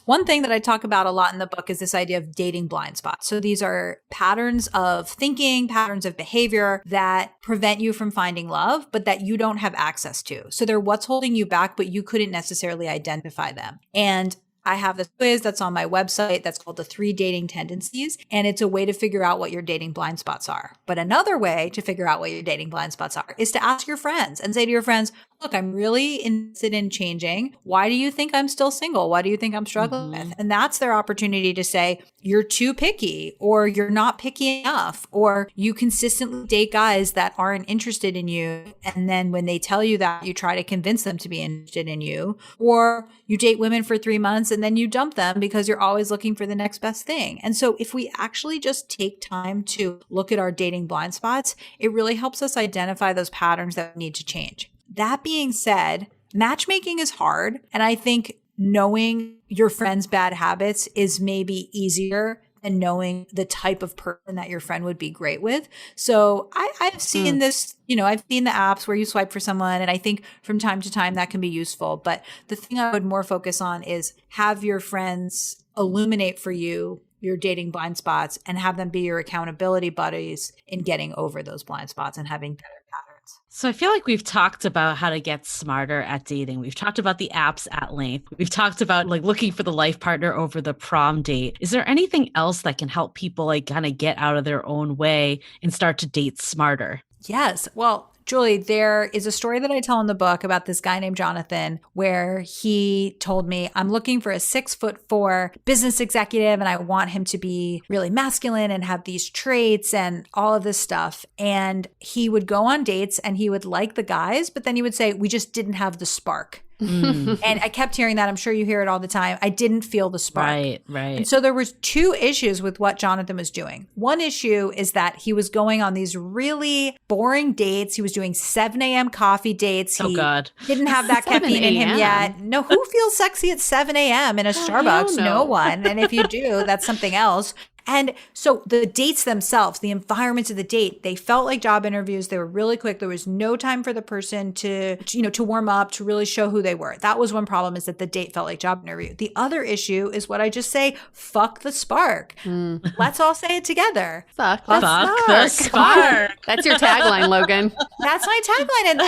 one thing that I talk about a lot in the book is this idea of dating blind spots. So these are patterns of thinking, patterns of behavior that prevent you from finding love, but that you don't have access to. So they're what's holding you back, but you couldn't necessarily identify them. And I have this quiz that's on my website that's called the 3 Dating Tendencies, and it's a way to figure out what your dating blind spots are. But another way to figure out what your dating blind spots are is to ask your friends and say to your friends, look, I'm really interested in changing. Why do you think I'm still single? What do you think I'm struggling with? And that's their opportunity to say, you're too picky, or you're not picky enough, or you consistently date guys that aren't interested in you. And then when they tell you that, you try to convince them to be interested in you, or you date women for 3 months and then you dump them because you're always looking for the next best thing. And so if we actually just take time to look at our dating blind spots, it really helps us identify those patterns that need to change. That being said, matchmaking is hard. And I think knowing your friend's bad habits is maybe easier than knowing the type of person that your friend would be great with. So I've seen this, I've seen the apps where you swipe for someone. And I think from time to time that can be useful. But the thing I would more focus on is have your friends illuminate for you your dating blind spots and have them be your accountability buddies in getting over those blind spots and having better patterns. So I feel like we've talked about how to get smarter at dating. We've talked about the apps at length. We've talked about like looking for the life partner over the prom date. Is there anything else that can help people like kind of get out of their own way and start to date smarter? Yes. Well, Julie, there is a story that I tell in the book about this guy named Jonathan, where he told me, I'm looking for a 6'4" business executive, and I want him to be really masculine and have these traits and all of this stuff. And he would go on dates and he would like the guys, but then he would say, we just didn't have the spark. And I kept hearing that. I'm sure you hear it all the time. I didn't feel the spark. Right. And so there was 2 issues with what Jonathan was doing. One issue is that he was going on these really boring dates. He was doing 7 a.m. coffee dates. Oh, God. Didn't have that caffeine in him yet. No, who feels sexy at 7 a.m. in a Starbucks? No one. And if you do, that's something else. And so the dates themselves, the environment of the date, they felt like job interviews. They were really quick. There was no time for the person to warm up, to really show who they were. That was one problem, is that the date felt like job interview. The other issue is what I just say, fuck the spark. Let's all say it together. Fuck the spark. That's your tagline, Logan. That's my tagline. And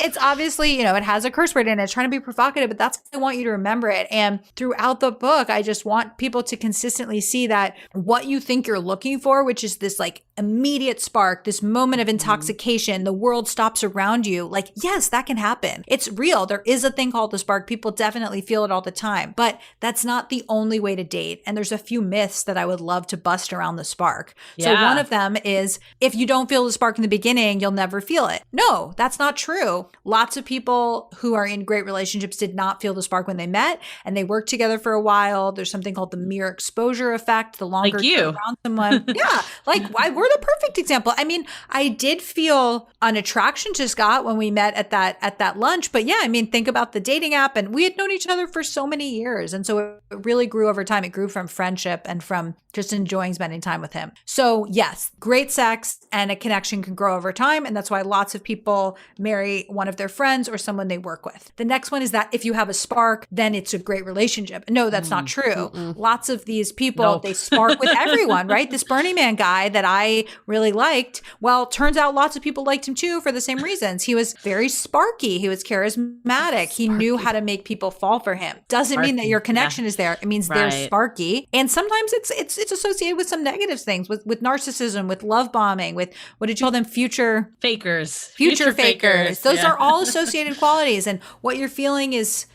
it's obviously, it has a curse word in it. It's trying to be provocative, but that's, I want you to remember it. And throughout the book, I just want people to consistently see that what you think you're looking for, which is this like immediate spark, this moment of intoxication, the world stops around you. Like, yes, that can happen. It's real. There is a thing called the spark. People definitely feel it all the time, but that's not the only way to date. And there's a few myths that I would love to bust around the spark. Yeah. So one of them is, if you don't feel the spark in the beginning, you'll never feel it. No, that's not true. Lots of people who are in great relationships did not feel the spark when they met, and they worked together for a while. There's something called the mere exposure effect. The longer like you you're around someone. Yeah. Like we're the perfect example. I mean, I did feel an attraction to Scott when we met at that lunch. But yeah, I mean, think about the dating app, and we had known each other for so many years. And so it really grew over time. It grew from friendship and from just enjoying spending time with him. So yes, great sex and a connection can grow over time. And that's why lots of people marry one of their friends or someone they work with. The next one is that if you have a spark, then it's a great relationship. No, that's not true. Lots of these people, they spark with everyone, right? This Burning Man guy that I really liked, well, turns out lots of people liked him too for the same reasons. He was very sparky. He was charismatic. He knew how to make people fall for him. Doesn't mean that your connection is there. It means they're sparky. And sometimes it's associated with some negative things, with narcissism, with love bombing, with, what did you call them? Future fakers. Those are all associated qualities. And what you're feeling is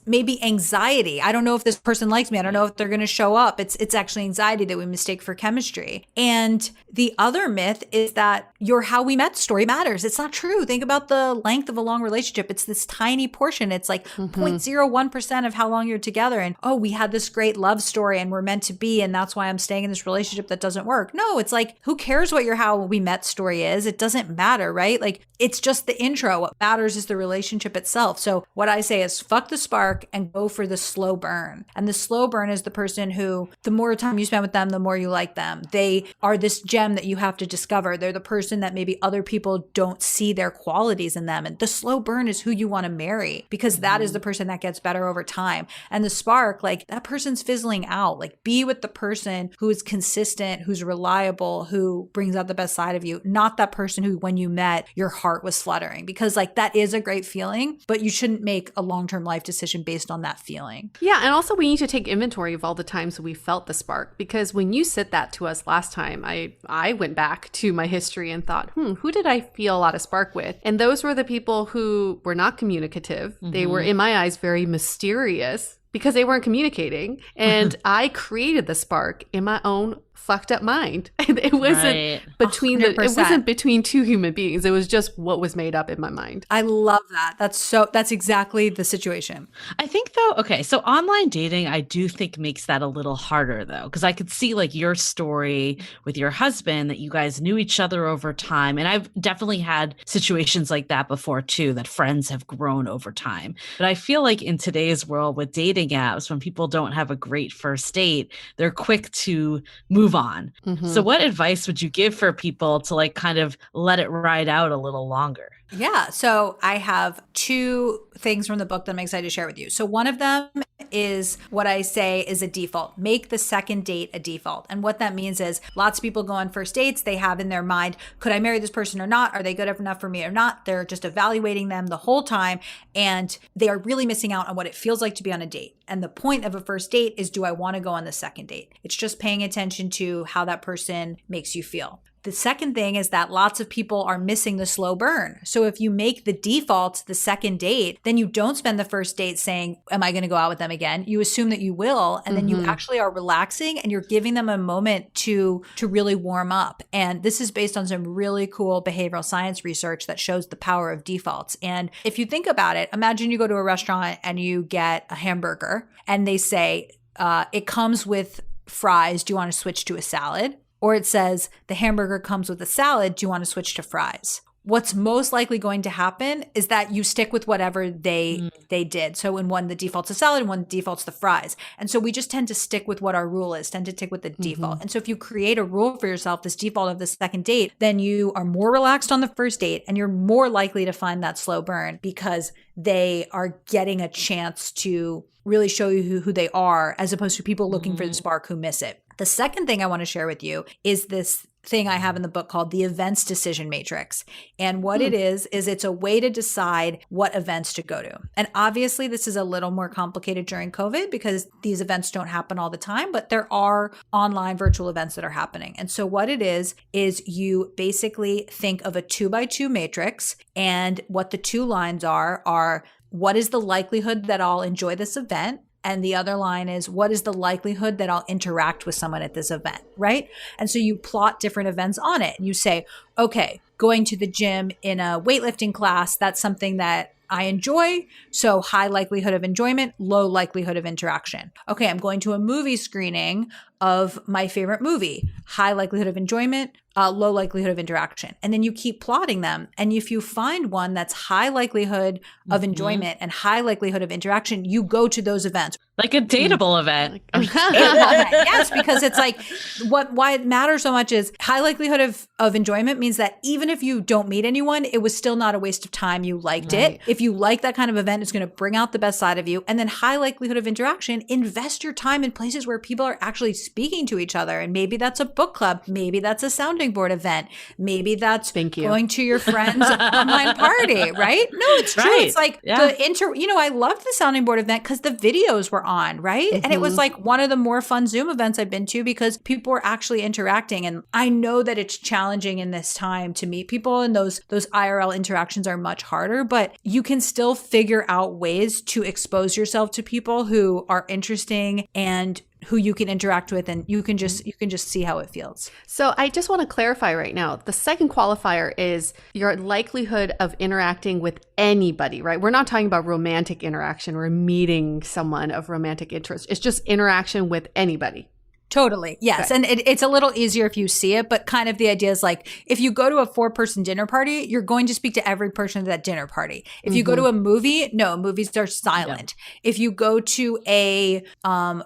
maybe anxiety. I don't know if this person likes me. I don't know if they're going to show up. It's actually anxiety that we mistake for chemistry. And the other myth is that your how we met story matters. It's not true. Think about the length of a long relationship. It's this tiny portion. It's like 0.01% of how long you're together. And, oh, we had this great love story and we're meant to be, and that's why I'm staying in this relationship that doesn't work. No, it's like, who cares what your how we met story is? It doesn't matter, right? Like, it's just the intro. What matters is the relationship itself. So what I say is, fuck the spark and go for the slow burn. And the slow burn is the person who, the more time you spend with them, the more you like them. They are this gem that you have to discover. They're the person that maybe other people don't see their qualities in them. And the slow burn is who you want to marry, because that is the person that gets better over time. And the spark, like, that person's fizzling out. Like, be with the person who is consistent, who's reliable, who brings out the best side of you, not that person who, when you met, your heart was fluttering, because like, that is a great feeling, but you shouldn't make a long-term life life decision based on that feeling. Yeah. And also we need to take inventory of all the times we felt the spark, because when you said that to us last time, I went back to my history and thought, who did I feel a lot of spark with? And those were the people who were not communicative. They were, in my eyes, very mysterious because they weren't communicating. And I created the spark in my own fucked up mind. It wasn't between 100%. It wasn't between two human beings. It was just what was made up in my mind. I love that. That's exactly the situation. I think though, okay, so online dating, I do think makes that a little harder though, because I could see like your story with your husband, that you guys knew each other over time. And I've definitely had situations like that before too, that friends have grown over time. But I feel like in today's world with dating apps, when people don't have a great first date, they're quick to move on. So what advice would you give for people to like kind of let it ride out a little longer? Yeah. So I have two things from the book that I'm excited to share with you. So one of them is what I say is a default. Make the second date a default. And what that means is lots of people go on first dates. They have in their mind, could I marry this person or not? Are they good enough for me or not? They're just evaluating them the whole time. And they are really missing out on what it feels like to be on a date. And the point of a first date is, do I want to go on the second date? It's just paying attention to how that person makes you feel. The second thing is that lots of people are missing the slow burn. So if you make the default the second date, then you don't spend the first date saying, am I going to go out with them again? You assume that you will, and then you actually are relaxing and you're giving them a moment to really warm up. And this is based on some really cool behavioral science research that shows the power of defaults. And if you think about it, imagine you go to a restaurant and you get a hamburger and they say, it comes with fries. Do you want to switch to a salad? Or it says the hamburger comes with a salad. Do you want to switch to fries? What's most likely going to happen is that you stick with whatever they did. So in one, the default's a salad, and one default's the fries. And so we just tend to stick with what our rule is, tend to stick with the default. And so if you create a rule for yourself, this default of the second date, then you are more relaxed on the first date and you're more likely to find that slow burn because they are getting a chance to really show you who they are, as opposed to people looking for the spark who miss it. The second thing I want to share with you is this thing I have in the book called the events decision matrix. And what it is it's a way to decide what events to go to. And obviously this is a little more complicated during COVID because these events don't happen all the time, but there are online virtual events that are happening. And so what it is you basically think of a 2x2 matrix, and what the two lines are what is the likelihood that I'll enjoy this event? And the other line is, what is the likelihood that I'll interact with someone at this event, right? And so you plot different events on it. You say, okay, going to the gym in a weightlifting class, that's something that I enjoy. So high likelihood of enjoyment, low likelihood of interaction. Okay, I'm going to a movie screening of my favorite movie, high likelihood of enjoyment, low likelihood of interaction. And then you keep plotting them. And if you find one that's high likelihood of enjoyment and high likelihood of interaction, you go to those events. Like a dateable event. Yes, because it's like why it matters so much is high likelihood of enjoyment means that even if you don't meet anyone, it was still not a waste of time. You liked it. If you like that kind of event, it's going to bring out the best side of you. And then high likelihood of interaction, invest your time in places where people are actually speaking to each other. And maybe that's a book club. Maybe that's a sounding board event. Maybe that's going to your friend's online party, right? No, it's true. It's like I loved the sounding board event because the videos were on, right? And it was like one of the more fun Zoom events I've been to because people were actually interacting. And I know that it's challenging in this time to meet people, and those IRL interactions are much harder, but you can still figure out ways to expose yourself to people who are interesting and who you can interact with, and you can just see how it feels. So I just want to clarify right now, the second qualifier is your likelihood of interacting with anybody, right? We're not talking about romantic interaction or meeting someone of romantic interest. It's just interaction with anybody. Totally. Yes. Okay. And it's a little easier if you see it, but kind of the idea is like, if you go to a 4-person dinner party, you're going to speak to every person at that dinner party. If you go to a movie, no, movies are silent. Yeah. If you go to a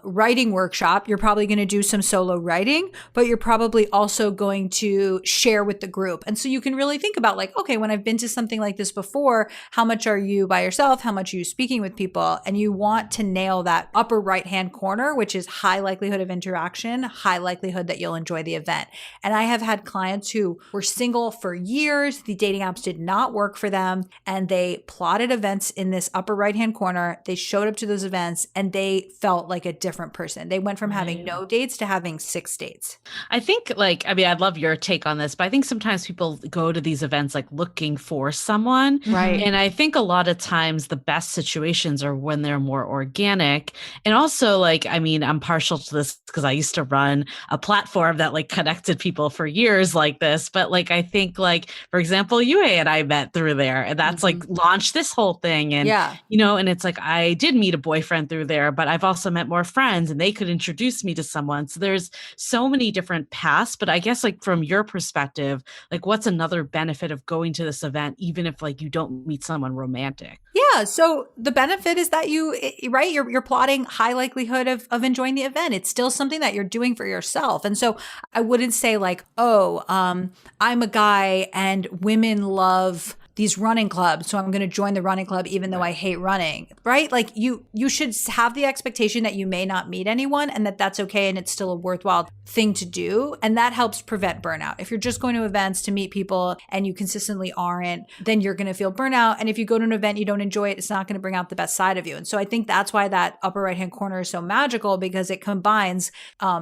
writing workshop, you're probably going to do some solo writing, but you're probably also going to share with the group. And so you can really think about like, okay, when I've been to something like this before, how much are you by yourself? How much are you speaking with people? And you want to nail that upper right-hand corner, which is high likelihood of interaction attraction, high likelihood that you'll enjoy the event. And I have had clients who were single for years. The dating apps did not work for them. And they plotted events in this upper right-hand corner. They showed up to those events and they felt like a different person. They went from having no dates to having 6 dates. I think I'd love your take on this, but I think sometimes people go to these events like looking for someone. Right. And I think a lot of times the best situations are when they're more organic. And also I'm partial to this because I used to run a platform that connected people for years like this. But I think for example, Yue and I met through there, and that's launched this whole thing. And, and it's I did meet a boyfriend through there, but I've also met more friends and they could introduce me to someone. So there's so many different paths, but I guess from your perspective, what's another benefit of going to this event, even if you don't meet someone romantic? Yeah. So the benefit is that you're plotting high likelihood of enjoying the event. It's still something that you're doing for yourself. And so I wouldn't say I'm a guy and women love these running clubs, so I'm going to join the running club even though I hate running, right? You should have the expectation that you may not meet anyone and that that's okay and it's still a worthwhile thing to do. And that helps prevent burnout. If you're just going to events to meet people and you consistently aren't, then you're going to feel burnout. And if you go to an event, you don't enjoy it, it's not going to bring out the best side of you. And so I think that's why that upper right-hand corner is so magical, because it combines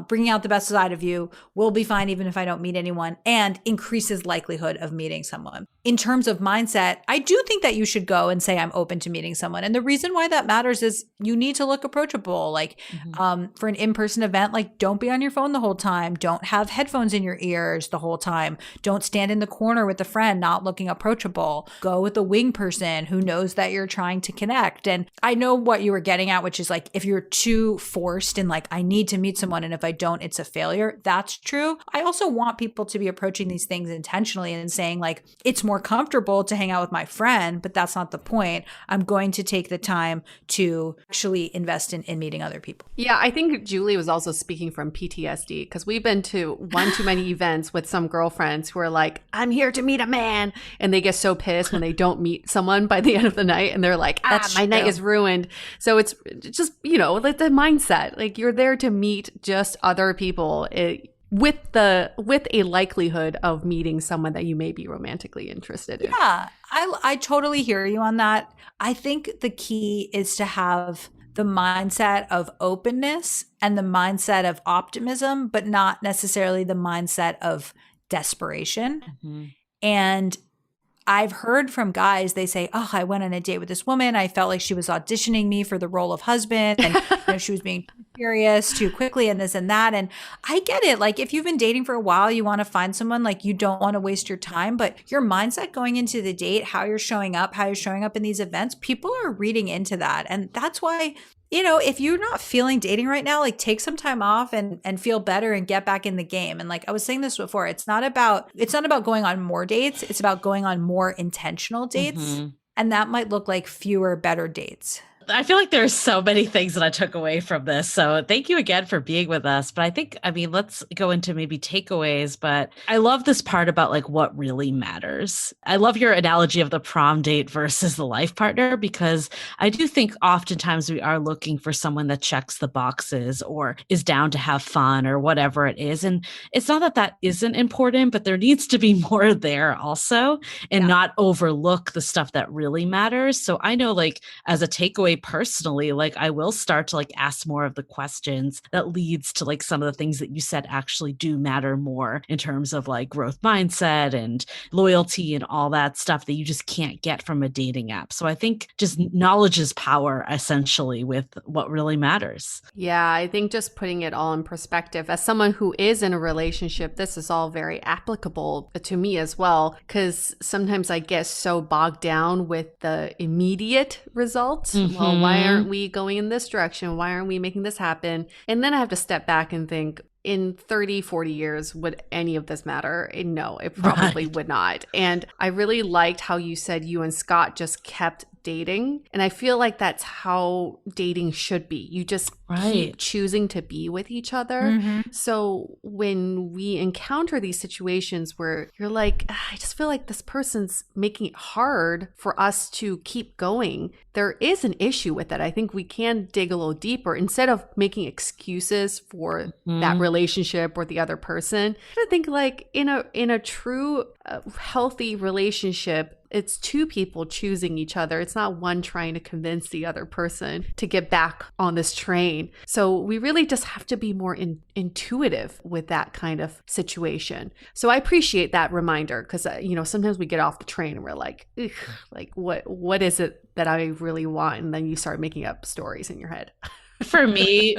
bringing out the best side of you, will be fine even if I don't meet anyone, and increases likelihood of meeting someone. In terms of mindset, I do think that you should go and say, I'm open to meeting someone. And the reason why that matters is you need to look approachable. For an in-person event, don't be on your phone the whole time. Don't have headphones in your ears the whole time. Don't stand in the corner with a friend not looking approachable. Go with a wing person who knows that you're trying to connect. And I know what you were getting at, which is if you're too forced and I need to meet someone and if I don't, it's a failure. That's true. I also want people to be approaching these things intentionally and saying it's more comfortable to hang out with my friend, but that's not the point. I'm going to take the time to actually invest in meeting other people. Yeah, I think Julie was also speaking from PTSD, because we've been to one too many events with some girlfriends who are I'm here to meet a man. And they get so pissed when they don't meet someone by the end of the night. And they're my night is ruined. So it's just, the mindset, you're there to meet just other people. With a likelihood of meeting someone that you may be romantically interested in. Yeah, I totally hear you on that. I think the key is to have the mindset of openness and the mindset of optimism, but not necessarily the mindset of desperation. Mm-hmm. And I've heard from guys, they say, I went on a date with this woman. I felt like she was auditioning me for the role of husband, and she was being serious too quickly and this and that. And I get it. If you've been dating for a while, you want to find someone, you don't want to waste your time, but your mindset going into the date, how you're showing up in these events, people are reading into that. And that's why, if you're not feeling dating right now, take some time off and feel better and get back in the game. And I was saying this before, it's not about going on more dates. It's about going on more intentional dates. Mm-hmm. And that might look like fewer, better dates. I feel like there's so many things that I took away from this. So thank you again for being with us. But let's go into maybe takeaways. But I love this part about what really matters. I love your analogy of the prom date versus the life partner, because I do think oftentimes we are looking for someone that checks the boxes or is down to have fun or whatever it is. And it's not that that isn't important, but there needs to be more there also, and not overlook the stuff that really matters. So I know as a takeaway personally, I will start to ask more of the questions that leads to some of the things that you said actually do matter more in terms of growth mindset and loyalty and all that stuff that you just can't get from a dating app. So I think just knowledge is power, essentially, with what really matters. Yeah, I think just putting it all in perspective, as someone who is in a relationship, this is all very applicable to me as well, because sometimes I get so bogged down with the immediate results. Mm-hmm. Well, why aren't we going in this direction? Why aren't we making this happen? And then I have to step back and think, in 30, 40 years, would any of this matter? No, it probably would not. And I really liked how you said you and Scott just kept dating. And I feel like that's how dating should be. You just keep choosing to be with each other. So when we encounter these situations where you're like, I just feel like this person's making it hard for us to keep going, there is an issue with that. I think we can dig a little deeper instead of making excuses for that relationship or the other person. I think like in a true healthy relationship, it's two people choosing each other. It's not one trying to convince the other person to get back on this train. So we really just have to be more intuitive with that kind of situation. So I appreciate that reminder because, sometimes we get off the train and we're like, like what is it that I really want? And then you start making up stories in your head. For me,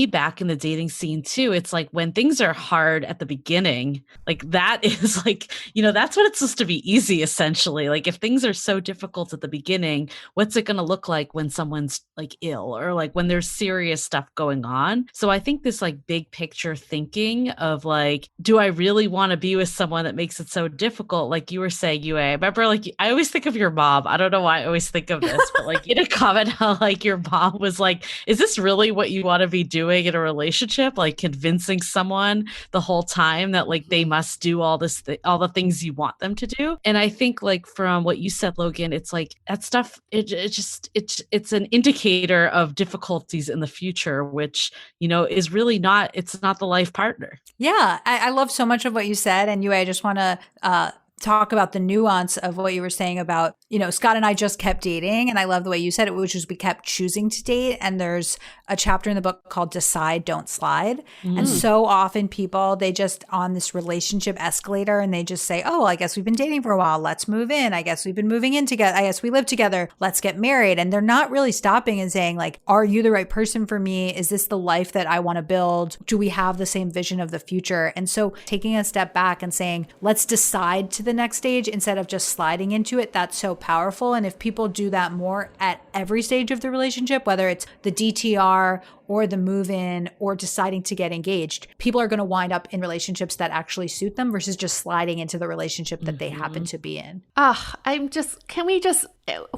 back in the dating scene too, it's like when things are hard at the beginning, like that is like, that's when it's supposed to be easy, essentially. Like if things are so difficult at the beginning, what's it going to look like when someone's like ill or like when there's serious stuff going on? So I think this like big picture thinking of like, do I really want to be with someone that makes it so difficult? Like you were saying, Yue, I remember like, I always think of your mom. I don't know why I always think of this, but like in a comment how like your mom was like, is this really what you want to be doing in a relationship, like convincing someone the whole time that like they must do all all the things you want them to do? And I think like from what you said, Logan, it's like that stuff, it's an indicator of difficulties in the future, which is really it's not the life partner. Yeah, I love so much of what you said, and I just want to talk about the nuance of what you were saying about, Scott and I just kept dating. And I love the way you said it, which is we kept choosing to date. And there's a chapter in the book called Decide, Don't Slide. And so often people, they just on this relationship escalator and they just say, oh, I guess we've been dating for a while. Let's move in. I guess we've been moving in together. I guess we live together. Let's get married. And they're not really stopping and saying like, are you the right person for me? Is this the life that I want to build? Do we have the same vision of the future? And so taking a step back and saying, let's decide to the next stage instead of just sliding into it, that's so powerful. And if people do that more at every stage of the relationship, whether it's the DTR or the move in or deciding to get engaged, people are going to wind up in relationships that actually suit them versus just sliding into the relationship that they happen to be in. Can we just,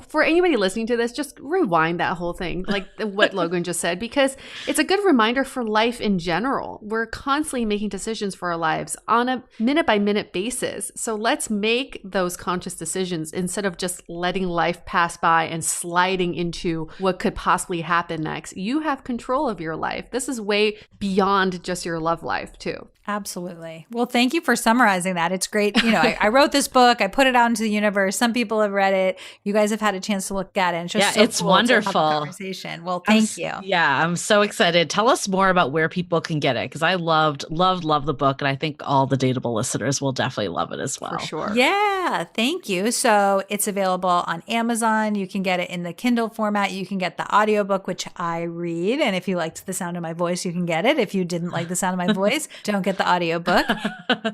for anybody listening to this, just rewind that whole thing, like what Logan just said, because it's a good reminder for life in general. We're constantly making decisions for our lives on a minute by minute basis. So let's make those conscious decisions instead of just letting life pass by and sliding into what could possibly happen next. You have control of your life. This is way beyond just your love life too. Absolutely. Well, thank you for summarizing that. It's great. I wrote this book. I put it out into the universe. Some people have read it. You guys have had a chance to look at it. And it's just it's cool wonderful. To have a conversation. Well, thank you. Yeah, I'm so excited. Tell us more about where people can get it because I loved the book, and I think all the Dateable listeners will definitely love it as well. For sure. Yeah, thank you. So it's available on Amazon. You can get it in the Kindle format. You can get the audiobook, which I read. And if you liked the sound of my voice, you can get it. If you didn't like the sound of my voice, don't get the audiobook.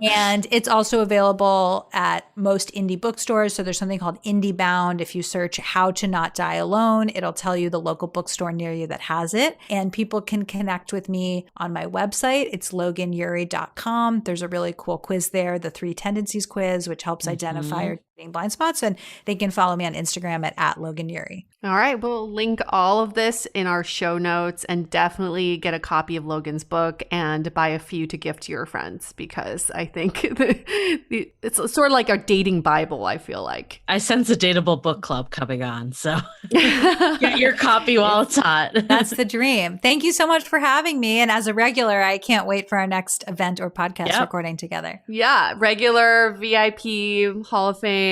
And it's also available at most indie bookstores. So there's something called Indie Bound. If you search How to Not Die Alone, it'll tell you the local bookstore near you that has it. And people can connect with me on my website. It's loganury.com. There's a really cool quiz there, the 3 tendencies quiz, which helps identify your dating blind spots. And they can follow me on Instagram at Logan Ury. All right. We'll link all of this in our show notes and definitely get a copy of Logan's book and buy a few to gift to your friends because I think it's sort of like a dating Bible, I feel like. I sense a Dateable book club coming on. So get your copy while it's hot. That's the dream. Thank you so much for having me. And as a regular, I can't wait for our next event or podcast recording together. Yeah. Regular, VIP, Hall of Fame.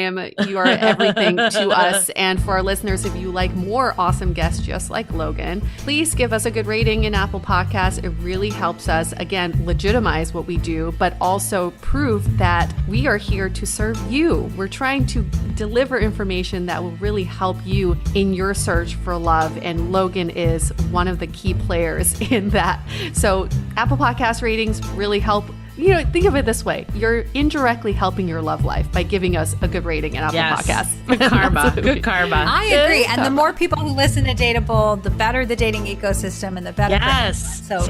You are everything to us. And for our listeners, if you like more awesome guests just like Logan, please give us a good rating in Apple Podcasts. It really helps us, again, legitimize what we do, but also prove that we are here to serve you. We're trying to deliver information that will really help you in your search for love. And Logan is one of the key players in that. So Apple Podcast ratings really help think of it this way. You're indirectly helping your love life by giving us a good rating in Apple Podcasts. Good karma. Good karma. I agree. And the more people who listen to Dateable, the better the dating ecosystem and the better. Yes. So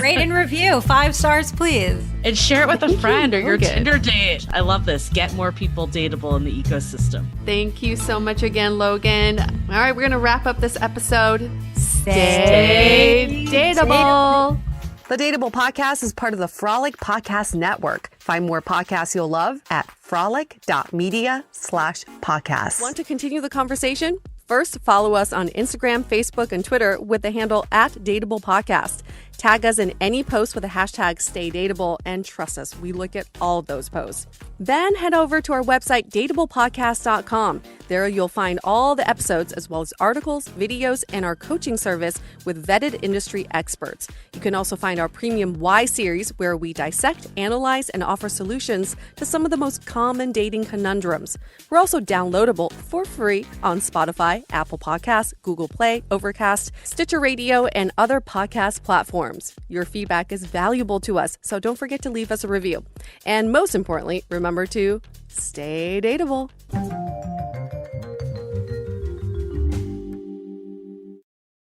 rate and review. 5 stars, please. And share it with a friend or your Tinder date. I love this. Get more people dateable in the ecosystem. Thank you so much again, Logan. All right, we're going to wrap up this episode. Stay dateable. The Dateable Podcast is part of the Frolic Podcast Network. Find more podcasts you'll love at frolic.media/podcast. Want to continue the conversation? First, follow us on Instagram, Facebook, and Twitter with the handle @DateablePodcast. Tag us in any post with the hashtag StayDateable, and trust us, we look at all of those posts. Then head over to our website, dateablepodcast.com. There you'll find all the episodes as well as articles, videos, and our coaching service with vetted industry experts. You can also find our premium Why series where we dissect, analyze, and offer solutions to some of the most common dating conundrums. We're also downloadable for free on Spotify, Apple Podcasts, Google Play, Overcast, Stitcher Radio, and other podcast platforms. Your feedback is valuable to us, so don't forget to leave us a review. And most importantly, remember to stay dateable.